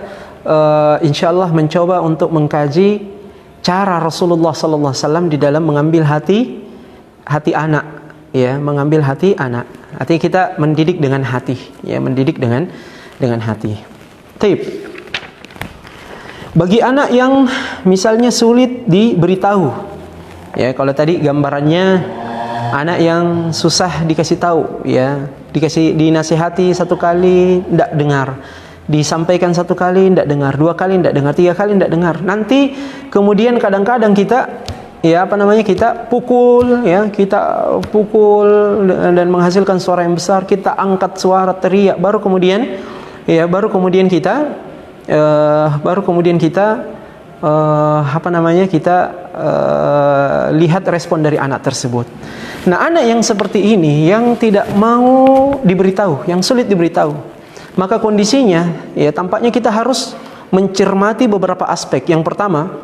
insyaallah mencoba untuk mengkaji cara Rasulullah sallallahu alaihi wasallam di dalam mengambil hati anak, ya, mengambil hati anak. Artinya kita mendidik dengan hati, ya, mendidik dengan hati. Taib. Bagi anak yang misalnya sulit diberitahu, ya, kalau tadi gambarannya anak yang susah dikasih tahu, ya, dinasihati 1 kali tidak dengar, disampaikan 1 kali tidak dengar, 2 kali tidak dengar, 3 kali tidak dengar. Nanti kemudian kadang-kadang kita, ya, kita pukul, ya, kita pukul dan menghasilkan suara yang besar, kita angkat suara teriak, baru kemudian kita lihat respon dari anak tersebut. Nah, anak yang seperti ini yang tidak mau diberitahu, yang sulit diberitahu, maka kondisinya, ya, tampaknya kita harus mencermati beberapa aspek. Yang pertama,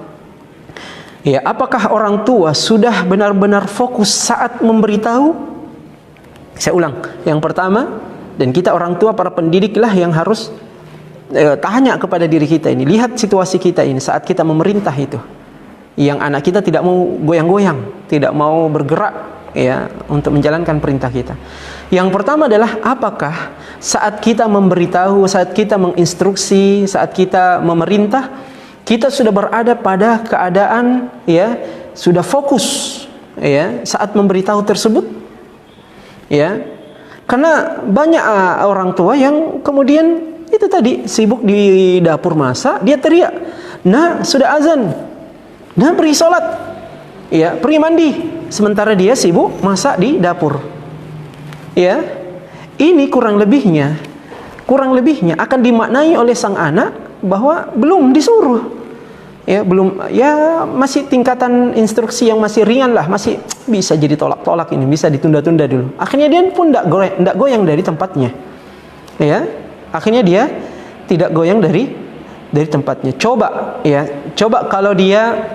Ya, apakah orang tua sudah benar-benar fokus saat memberitahu? Saya ulang, yang pertama, dan kita orang tua, para pendidiklah yang harus tanya kepada diri kita ini, lihat situasi kita ini saat kita memerintah itu, yang anak kita tidak mau goyang-goyang, tidak mau bergerak ya untuk menjalankan perintah kita. Yang pertama adalah, apakah saat kita memberitahu, saat kita menginstruksi, saat kita memerintah, kita sudah berada pada keadaan ya sudah fokus ya saat memberitahu tersebut, ya. Karena banyak orang tua yang kemudian itu tadi sibuk di dapur masak, dia teriak, "Nah, sudah azan. Nah, pergi sholat. Ya, pergi mandi." Sementara dia sibuk masak di dapur. Ya. Ini kurang lebihnya akan dimaknai oleh sang anak bahwa belum disuruh. Ya, belum, ya masih tingkatan instruksi yang masih ringan lah, masih bisa jadi tolak-tolak ini, bisa ditunda-tunda dulu. Akhirnya dia pun tidak goyang dari tempatnya. Ya, akhirnya dia tidak goyang dari tempatnya. Coba kalau dia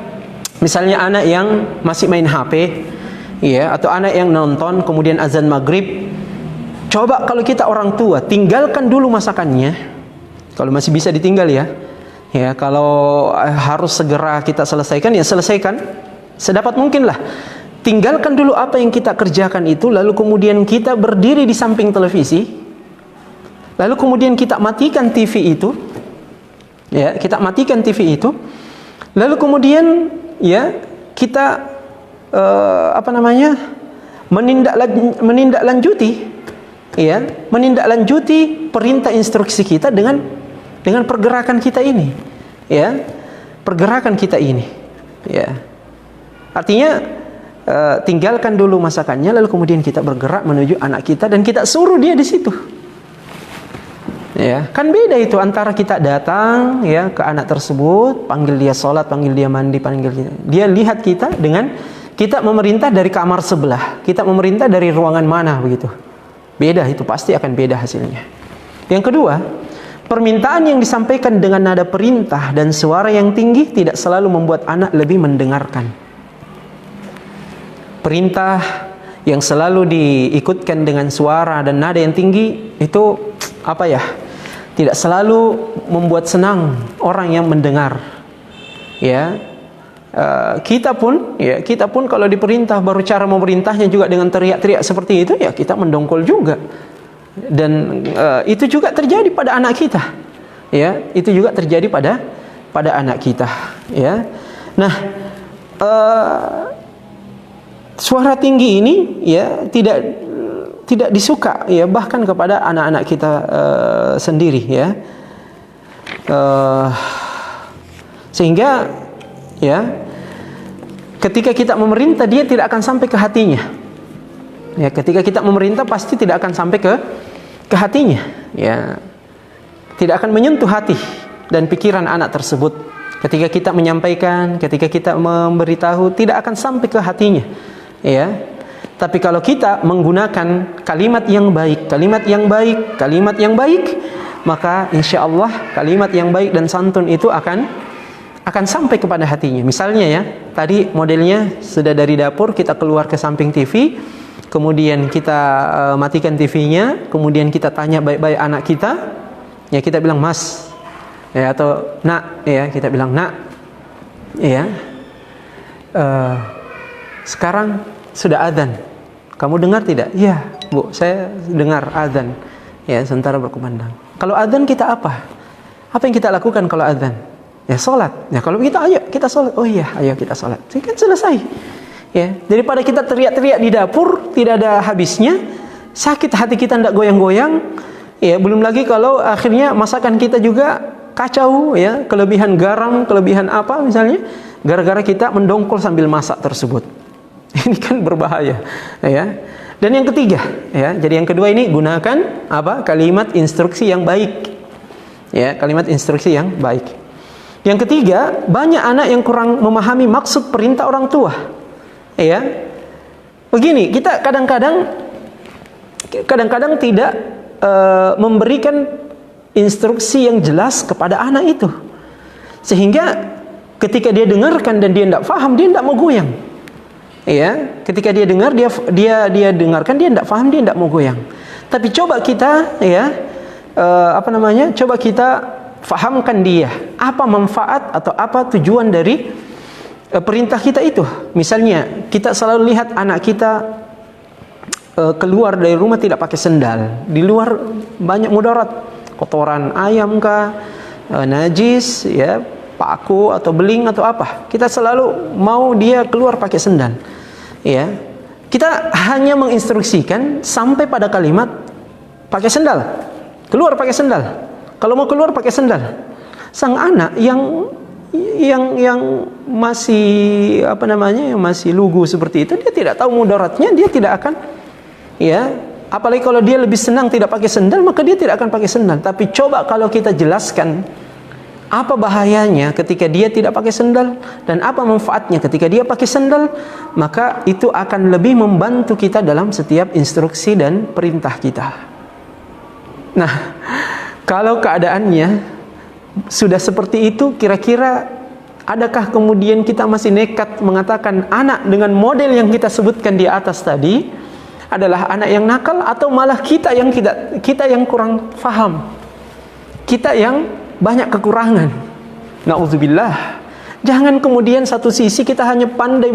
misalnya anak yang masih main HP, ya, atau anak yang nonton kemudian azan maghrib. Coba kalau kita orang tua tinggalkan dulu masakannya, kalau masih bisa ditinggal ya. Ya, kalau harus segera kita selesaikan, ya selesaikan sedapat mungkin lah. Tinggalkan dulu apa yang kita kerjakan itu, lalu kemudian kita berdiri di samping televisi, lalu kemudian kita matikan TV itu, ya, kita matikan TV itu, lalu kemudian ya kita menindaklanjuti perintah instruksi kita dengan pergerakan kita ini, ya, pergerakan kita ini, ya. Artinya tinggalkan dulu masakannya, lalu kemudian kita bergerak menuju anak kita dan kita suruh dia di situ. Ya, kan beda itu antara kita datang ya ke anak tersebut, panggil dia sholat, panggil dia mandi, panggil dia lihat kita dengan kita memerintah dari kamar sebelah, kita memerintah dari ruangan mana begitu. Beda, itu pasti akan beda hasilnya. Yang kedua, permintaan yang disampaikan dengan nada perintah dan suara yang tinggi tidak selalu membuat anak lebih mendengarkan. Perintah yang selalu diikutkan dengan suara dan nada yang tinggi itu tidak selalu membuat senang orang yang mendengar. Ya, kita pun kalau diperintah, baru cara memerintahnya juga dengan teriak-teriak seperti itu, ya kita mendongkol juga. Dan itu juga terjadi pada anak kita, ya, itu juga terjadi pada anak kita, ya. Nah, suara tinggi ini ya tidak disuka ya bahkan kepada anak-anak kita sendiri, ya. Sehingga ya ketika kita memerintah, dia tidak akan sampai ke hatinya. Ya, ketika kita memerintah pasti tidak akan sampai ke hatinya, ya. Tidak akan menyentuh hati dan pikiran anak tersebut. Ketika kita menyampaikan, ketika kita memberitahu, tidak akan sampai ke hatinya, ya. Tapi kalau kita menggunakan kalimat yang baik, maka insya Allah kalimat yang baik dan santun itu akan sampai kepada hatinya. Misalnya ya, tadi modelnya sudah dari dapur kita keluar ke samping TV, kemudian kita matikan TV-nya, kemudian kita tanya baik-baik anak kita, ya kita bilang mas, ya, atau nak, ya kita bilang nak, ya, sekarang sudah adzan, kamu dengar tidak? Ya bu, saya dengar adzan, ya, sementara berkumandang. Kalau adzan kita apa yang kita lakukan kalau adzan? Ya sholat. Ya kalau begitu ayo kita sholat. Oh iya, ayo kita sholat. Kan selesai. Ya, daripada kita teriak-teriak di dapur tidak ada habisnya, sakit hati kita tidak goyang-goyang. Ya, belum lagi kalau akhirnya masakan kita juga kacau, ya, kelebihan garam, kelebihan apa misalnya, gara-gara kita mendongkol sambil masak tersebut. Ini kan berbahaya, ya. Dan yang ketiga, ya, jadi yang kedua ini gunakan kalimat instruksi yang baik. Ya, kalimat instruksi yang baik. Yang ketiga, banyak anak yang kurang memahami maksud perintah orang tua. Ya, begini, kita kadang-kadang tidak memberikan instruksi yang jelas kepada anak itu, sehingga ketika dia dengarkan dan dia tidak paham, dia tidak mau goyang. Ya, ketika dia dengar, dia dengarkan, dia tidak paham, dia tidak mau goyang. Tapi coba kita, ya, coba kita fahamkan dia apa manfaat atau apa tujuan dari perintah kita itu. Misalnya, kita selalu lihat anak kita keluar dari rumah tidak pakai sendal. Di luar banyak mudarat, kotoran ayam kah, najis, ya, paku atau beling atau apa. Kita selalu mau dia keluar pakai sendal. Ya, kita hanya menginstruksikan sampai pada kalimat pakai sendal, keluar pakai sendal. Kalau mau keluar pakai sendal, sang anak yang masih yang masih lugu seperti itu, dia tidak tahu mudaratnya, dia tidak akan, ya. Apalagi kalau dia lebih senang tidak pakai sendal, maka dia tidak akan pakai sendal. Tapi coba kalau kita jelaskan apa bahayanya ketika dia tidak pakai sendal dan apa manfaatnya ketika dia pakai sendal, maka itu akan lebih membantu kita dalam setiap instruksi dan perintah kita. Nah, kalau keadaannya sudah seperti itu, kira-kira adakah kemudian kita masih nekat mengatakan anak dengan model yang kita sebutkan di atas tadi adalah anak yang nakal, atau malah kita yang kurang faham, kita yang banyak kekurangan? Na'udzubillah. Jangan kemudian satu sisi kita hanya pandai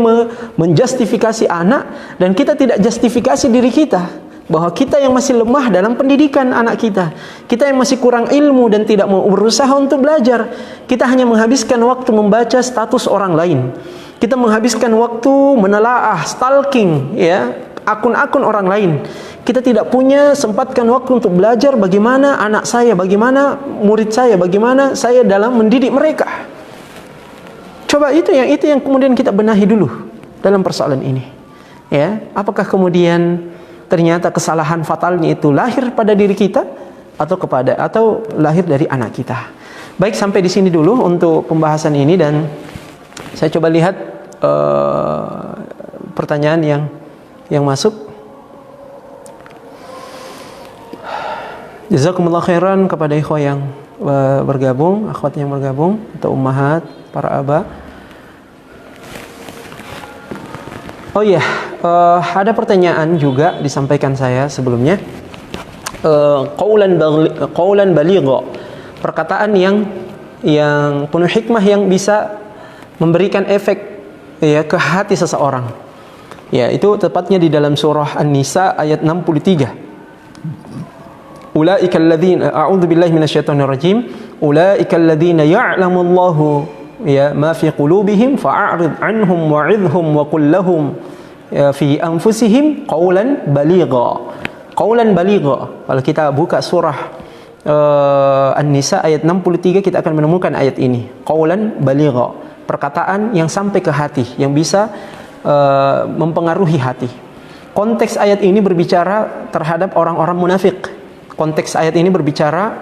menjustifikasi anak dan kita tidak justifikasi diri kita, bahwa kita yang masih lemah dalam pendidikan anak kita, kita yang masih kurang ilmu dan tidak mau berusaha untuk belajar. Kita hanya menghabiskan waktu membaca status orang lain, kita menghabiskan waktu menelaah, stalking, ya, akun-akun orang lain. Kita tidak punya sempatkan waktu untuk belajar bagaimana anak saya, bagaimana murid saya, bagaimana saya dalam mendidik mereka. Coba itu yang kemudian kita benahi dulu dalam persoalan ini. Ya, apakah kemudian ternyata kesalahan fatalnya itu lahir pada diri kita atau lahir dari anak kita? Baik, sampai di sini dulu untuk pembahasan ini, dan saya coba lihat pertanyaan yang masuk. Jazakumullah khairan kepada ikhwah yang bergabung, akhwat yang bergabung, atau ummahat, para aba. Oh iya, ada pertanyaan juga disampaikan saya sebelumnya. Qaulan baligha, perkataan yang penuh hikmah yang bisa memberikan efek, ya, ke hati seseorang. Ya, itu tepatnya di dalam surah An-Nisa ayat 63. Ulaika alladzina a'udzu billahi minasyaitonir rajim. Ulaika alladzina ya'lamullahu, ya, ma fi qulubihim fa'rid 'anhum wa'idhhum wa qul lahum fi anfusihim qaulan baligha. Qaulan baligha. Kalau kita buka surah An-Nisa ayat 63, kita akan menemukan ayat ini. Qaulan baligha, perkataan yang sampai ke hati, yang bisa mempengaruhi hati. Konteks ayat ini berbicara terhadap orang-orang munafik. Konteks ayat ini berbicara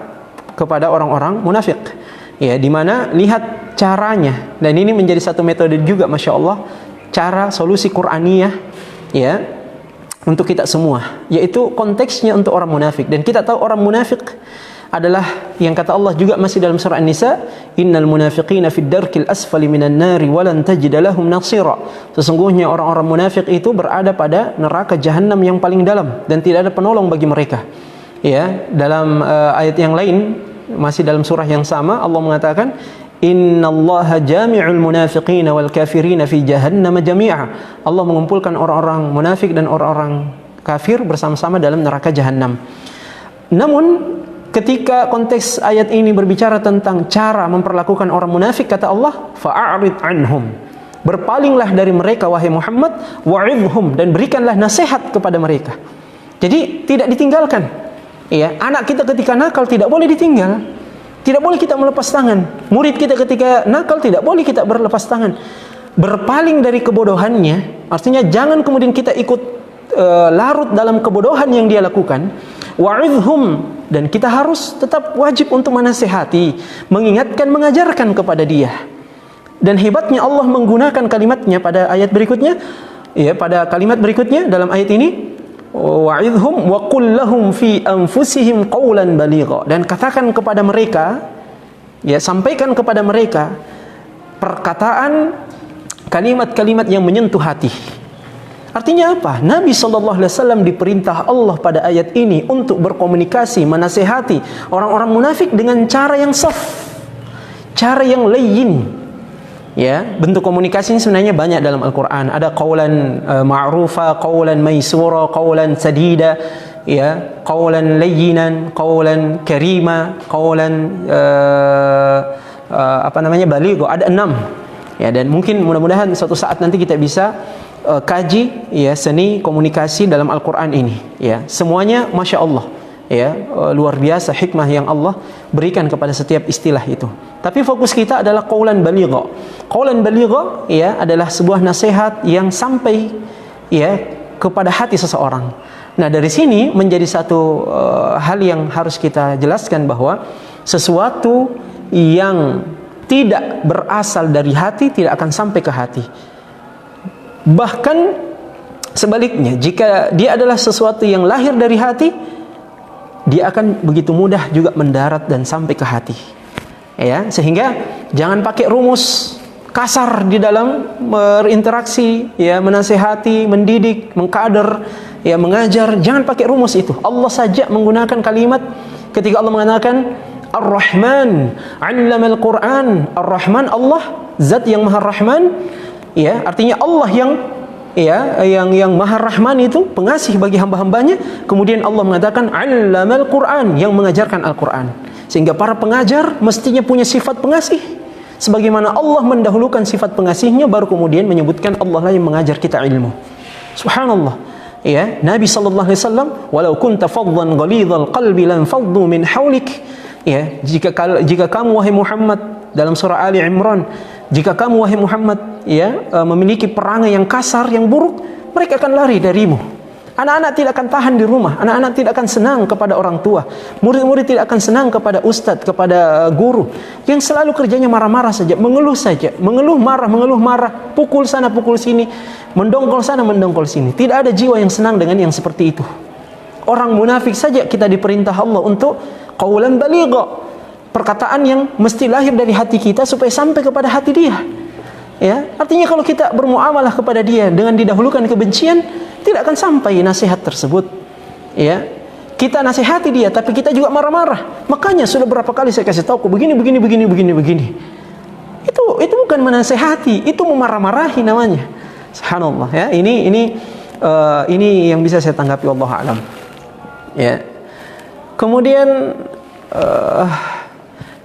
kepada orang-orang munafik. Ya, di mana lihat caranya, dan ini menjadi satu metode juga, masya Allah, cara solusi Qur'aniyah, ya, untuk kita semua, yaitu konteksnya untuk orang munafik. Dan kita tahu orang munafik adalah yang kata Allah juga masih dalam surah An-Nisa, innal munafiqina fid darkil asfali minan nari walan tajida lahum nasira. Sesungguhnya orang-orang munafik itu berada pada neraka jahanam yang paling dalam dan tidak ada penolong bagi mereka. Ya, dalam ayat yang lain masih dalam surah yang sama, Allah mengatakan innallaha jami'ul munafiqina wal kafirina fi jahannam jami'a. Allah mengumpulkan orang-orang munafik dan orang-orang kafir bersama-sama dalam neraka jahanam. Namun ketika konteks ayat ini berbicara tentang cara memperlakukan orang munafik, kata Allah, fa'arid anhum, berpalinglah dari mereka wahai Muhammad, wa'idhhum, dan berikanlah nasihat kepada mereka. Jadi tidak ditinggalkan. Ya, anak kita ketika nakal tidak boleh ditinggal, tidak boleh kita melepas tangan. Murid kita ketika nakal tidak boleh kita berlepas tangan. Berpaling dari kebodohannya, artinya jangan kemudian kita ikut larut dalam kebodohan yang dia lakukan. Wa'idhhum, dan kita harus tetap wajib untuk menasihati, mengingatkan, mengajarkan kepada dia. Dan hebatnya Allah menggunakan kalimatnya pada ayat berikutnya, ya, pada kalimat berikutnya dalam ayat ini, wa'idhhum wa qul lahum fi anfusihim qaulan baligha, dan katakan kepada mereka, ya, sampaikan kepada mereka perkataan, kalimat-kalimat yang menyentuh hati. Artinya apa? Nabi SAW diperintah Allah pada ayat ini untuk berkomunikasi, menasehati orang-orang munafik dengan cara yang soft, cara yang layyin. Ya, bentuk komunikasi ini sebenarnya banyak dalam Al-Quran. Ada qawlan ma'rufa, qawlan maysura, qawlan sadida, ya, qawlan layyinan, qawlan karima, qawlan baligh. Ada 6. Ya, dan mungkin mudah-mudahan suatu saat nanti kita bisa kaji ya seni komunikasi dalam Al-Quran ini. Ya, semuanya masya Allah. Ya, luar biasa hikmah yang Allah berikan kepada setiap istilah itu. Tapi fokus kita adalah qaulan baligha. Qaulan baligha ya adalah sebuah nasihat yang sampai ya kepada hati seseorang. Nah, dari sini menjadi satu hal yang harus kita jelaskan bahwa sesuatu yang tidak berasal dari hati tidak akan sampai ke hati. Bahkan sebaliknya, jika dia adalah sesuatu yang lahir dari hati, dia akan begitu mudah juga mendarat dan sampai ke hati. Ya, sehingga jangan pakai rumus kasar di dalam berinteraksi, ya, menasehati, mendidik, mengkader, ya, mengajar. Jangan pakai rumus itu. Allah saja menggunakan kalimat ketika Allah mengatakan Ar-Rahman 'allamal Qur'an. Ar-Rahman Allah, zat yang Maha Rahman, ya, artinya Allah yang yang Maha Rahman itu pengasih bagi hamba-hambanya. Kemudian Allah mengatakan 'allamal Qur'an, yang mengajarkan Al-Qur'an. Sehingga para pengajar mestinya punya sifat pengasih. Sebagaimana Allah mendahulukan sifat pengasihnya, baru kemudian menyebutkan Allah lah yang mengajar kita ilmu. Subhanallah. Ya, Nabi sallallahu alaihi wasallam, "Walau kunta faddan ghalidhal qalbi lan faddu min haulik." Ya, jika kamu wahai Muhammad, dalam surah Ali Imran, jika kamu wahai Muhammad ya memiliki perangai yang kasar, yang buruk, mereka akan lari darimu. Anak-anak tidak akan tahan di rumah, anak-anak tidak akan senang kepada orang tua, murid-murid tidak akan senang kepada ustadz, kepada guru yang selalu kerjanya marah-marah saja, mengeluh saja, mengeluh marah, pukul sana pukul sini, mendongkol sana mendongkol sini. Tidak ada jiwa yang senang dengan yang seperti itu. Orang munafik saja kita diperintah Allah untuk qaulan baligha, perkataan yang mesti lahir dari hati kita supaya sampai kepada hati dia. Ya, artinya kalau kita bermuamalah kepada dia dengan didahulukan kebencian, tidak akan sampai nasihat tersebut. Ya, kita nasihati dia, tapi kita juga marah-marah. Makanya sudah berapa kali saya kasih tahu, begini. Itu bukan menasihati, itu memarah-marahi namanya. Subhanallah. Ya, ini yang bisa saya tanggapi, wallahu a'lam. Ya. Kemudian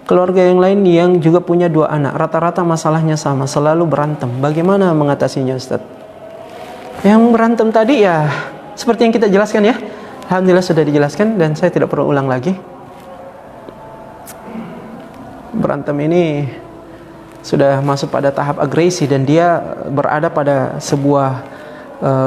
keluarga yang lain yang juga punya 2 anak, rata-rata masalahnya sama, selalu berantem. Bagaimana mengatasinya, Ustaz? Yang berantem tadi ya seperti yang kita jelaskan ya. Alhamdulillah sudah dijelaskan dan saya tidak perlu ulang lagi. Berantem ini sudah masuk pada tahap agresi dan dia berada pada sebuah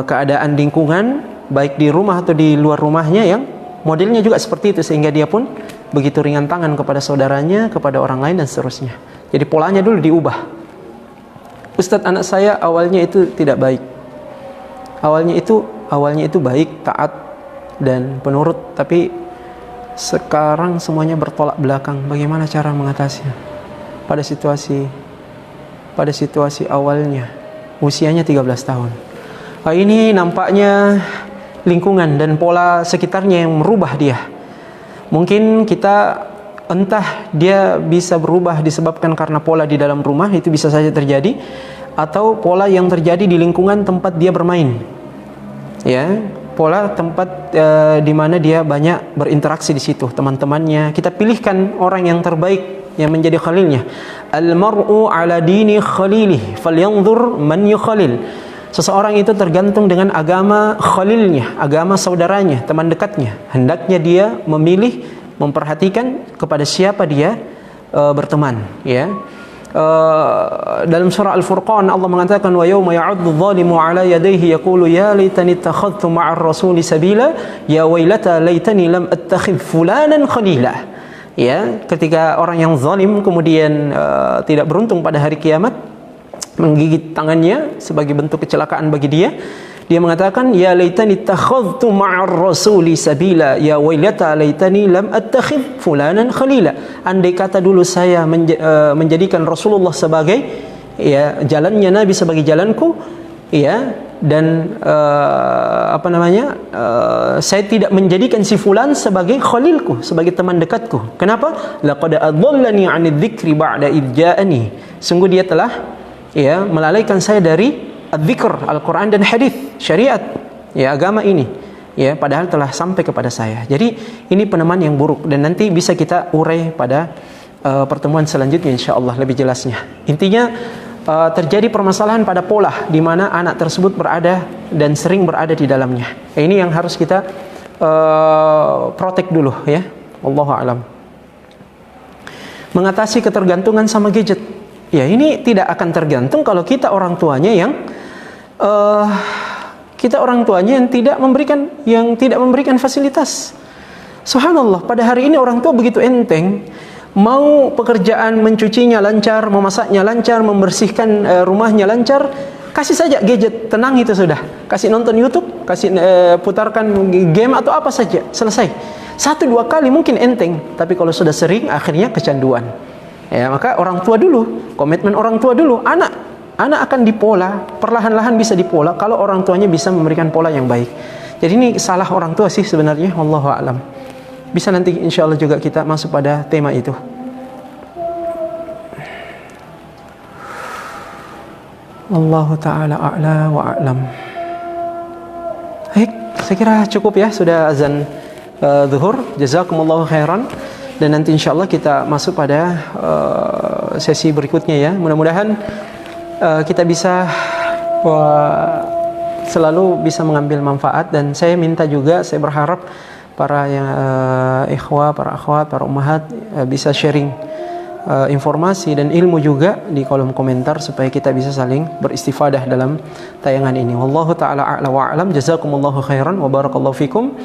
keadaan lingkungan, baik di rumah atau di luar rumahnya, yang modelnya juga seperti itu, sehingga dia pun begitu ringan tangan kepada saudaranya, kepada orang lain dan seterusnya. Jadi polanya dulu diubah. Ustadz, anak saya awalnya itu tidak baik. Awalnya itu baik, taat dan penurut, tapi sekarang semuanya bertolak belakang. Bagaimana cara mengatasinya? Pada situasi awalnya, usianya 13 tahun. Ini nampaknya lingkungan dan pola sekitarnya yang merubah dia. Mungkin kita entah dia bisa berubah disebabkan karena pola di dalam rumah, itu bisa saja terjadi, atau pola yang terjadi di lingkungan tempat dia bermain. Ya, pola tempat di mana dia banyak berinteraksi di situ, teman-temannya. Kita pilihkan orang yang terbaik yang menjadi khalilnya. Al-mar'u ala dini khalilih, falyanzur man yukhalil. Seseorang itu tergantung dengan agama khalilnya, agama saudaranya, teman dekatnya. Hendaknya dia memilih, memperhatikan kepada siapa dia berteman, ya. Dalam surah Al-Furqan Allah mengatakan, wa yawma ya'uddu adh-dhalimu 'ala yadayhi yaqulu ya laitani ittakhadhtu ma'ar rasuli sabila ya wailata laitani lam attakhidh fulanan khalila. Ya, ketika orang yang zalim kemudian tidak beruntung pada hari kiamat, menggigit tangannya sebagai bentuk kecelakaan bagi dia, dia mengatakan ya laitani ittakhadhtu ma'ar rasuli sabila ya wailata laitani lam attakhidh fulanan khalila. Andai kata dulu saya menjadikan Rasulullah sebagai ya jalannya Nabi sebagai jalanku, ya, dan saya tidak menjadikan si fulan sebagai khalilku, sebagai teman dekatku. Kenapa? Laqad adallani 'anidz dzikri ba'da idz ja'ani. Sungguh dia telah ya melalaikan saya dari adzikr, Al-Qur'an dan hadis, syariat, ya agama ini. Ya, padahal telah sampai kepada saya. Jadi ini peneman yang buruk, dan nanti bisa kita urai pada pertemuan selanjutnya insyaallah lebih jelasnya. Intinya terjadi permasalahan pada pola di mana anak tersebut berada dan sering berada di dalamnya. Ini yang harus kita protek dulu ya. Wallahu a'lam. Mengatasi ketergantungan sama gadget. Ya, ini tidak akan tergantung kalau kita orang tuanya yang tidak memberikan fasilitas. Subhanallah, pada hari ini orang tua begitu enteng, mau pekerjaan mencucinya lancar, memasaknya lancar, membersihkan rumahnya lancar, kasih saja gadget, tenang itu sudah. Kasih nonton YouTube, kasih putarkan game atau apa saja, selesai. 1-2 kali mungkin enteng, tapi kalau sudah sering akhirnya kecanduan. Ya, maka orang tua dulu, komitmen orang tua dulu. Anak akan dipola, perlahan-lahan bisa dipola kalau orang tuanya bisa memberikan pola yang baik. Jadi ini salah orang tua sih sebenarnya, wallahu a'lam. Bisa nanti insyaallah juga kita masuk pada tema itu. Wallahu ta'ala a'la wa a'lam. Baik, saya kira cukup ya, sudah azan zuhur. Jazakumullahu khairan. Dan nanti insyaallah kita masuk pada sesi berikutnya ya. Mudah-mudahan kita bisa selalu bisa mengambil manfaat, dan saya minta juga, saya berharap para ikhwah, para akhwat, para ummahat bisa sharing informasi dan ilmu juga di kolom komentar supaya kita bisa saling beristifadah dalam tayangan ini. Wallahu taala a'la wa a'lam. Jazakumullahu khairan wa barakallahu fikum.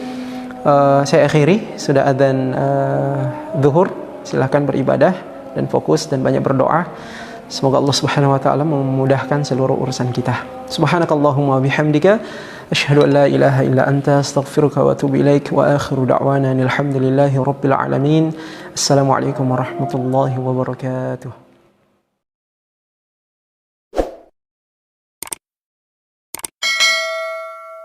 Saya akhiri, sudah adzan zuhur. Silahkan beribadah dan fokus dan banyak berdoa. Semoga Allah Subhanahu wa taala memudahkan seluruh urusan kita. Subhanakallahumma wa bihamdika asyhadu an la ilaha illa anta astaghfiruka wa atubu ilaik wa akhiru da'wana alhamdulillahi rabbil alamin. Assalamualaikum warahmatullahi wabarakatuh.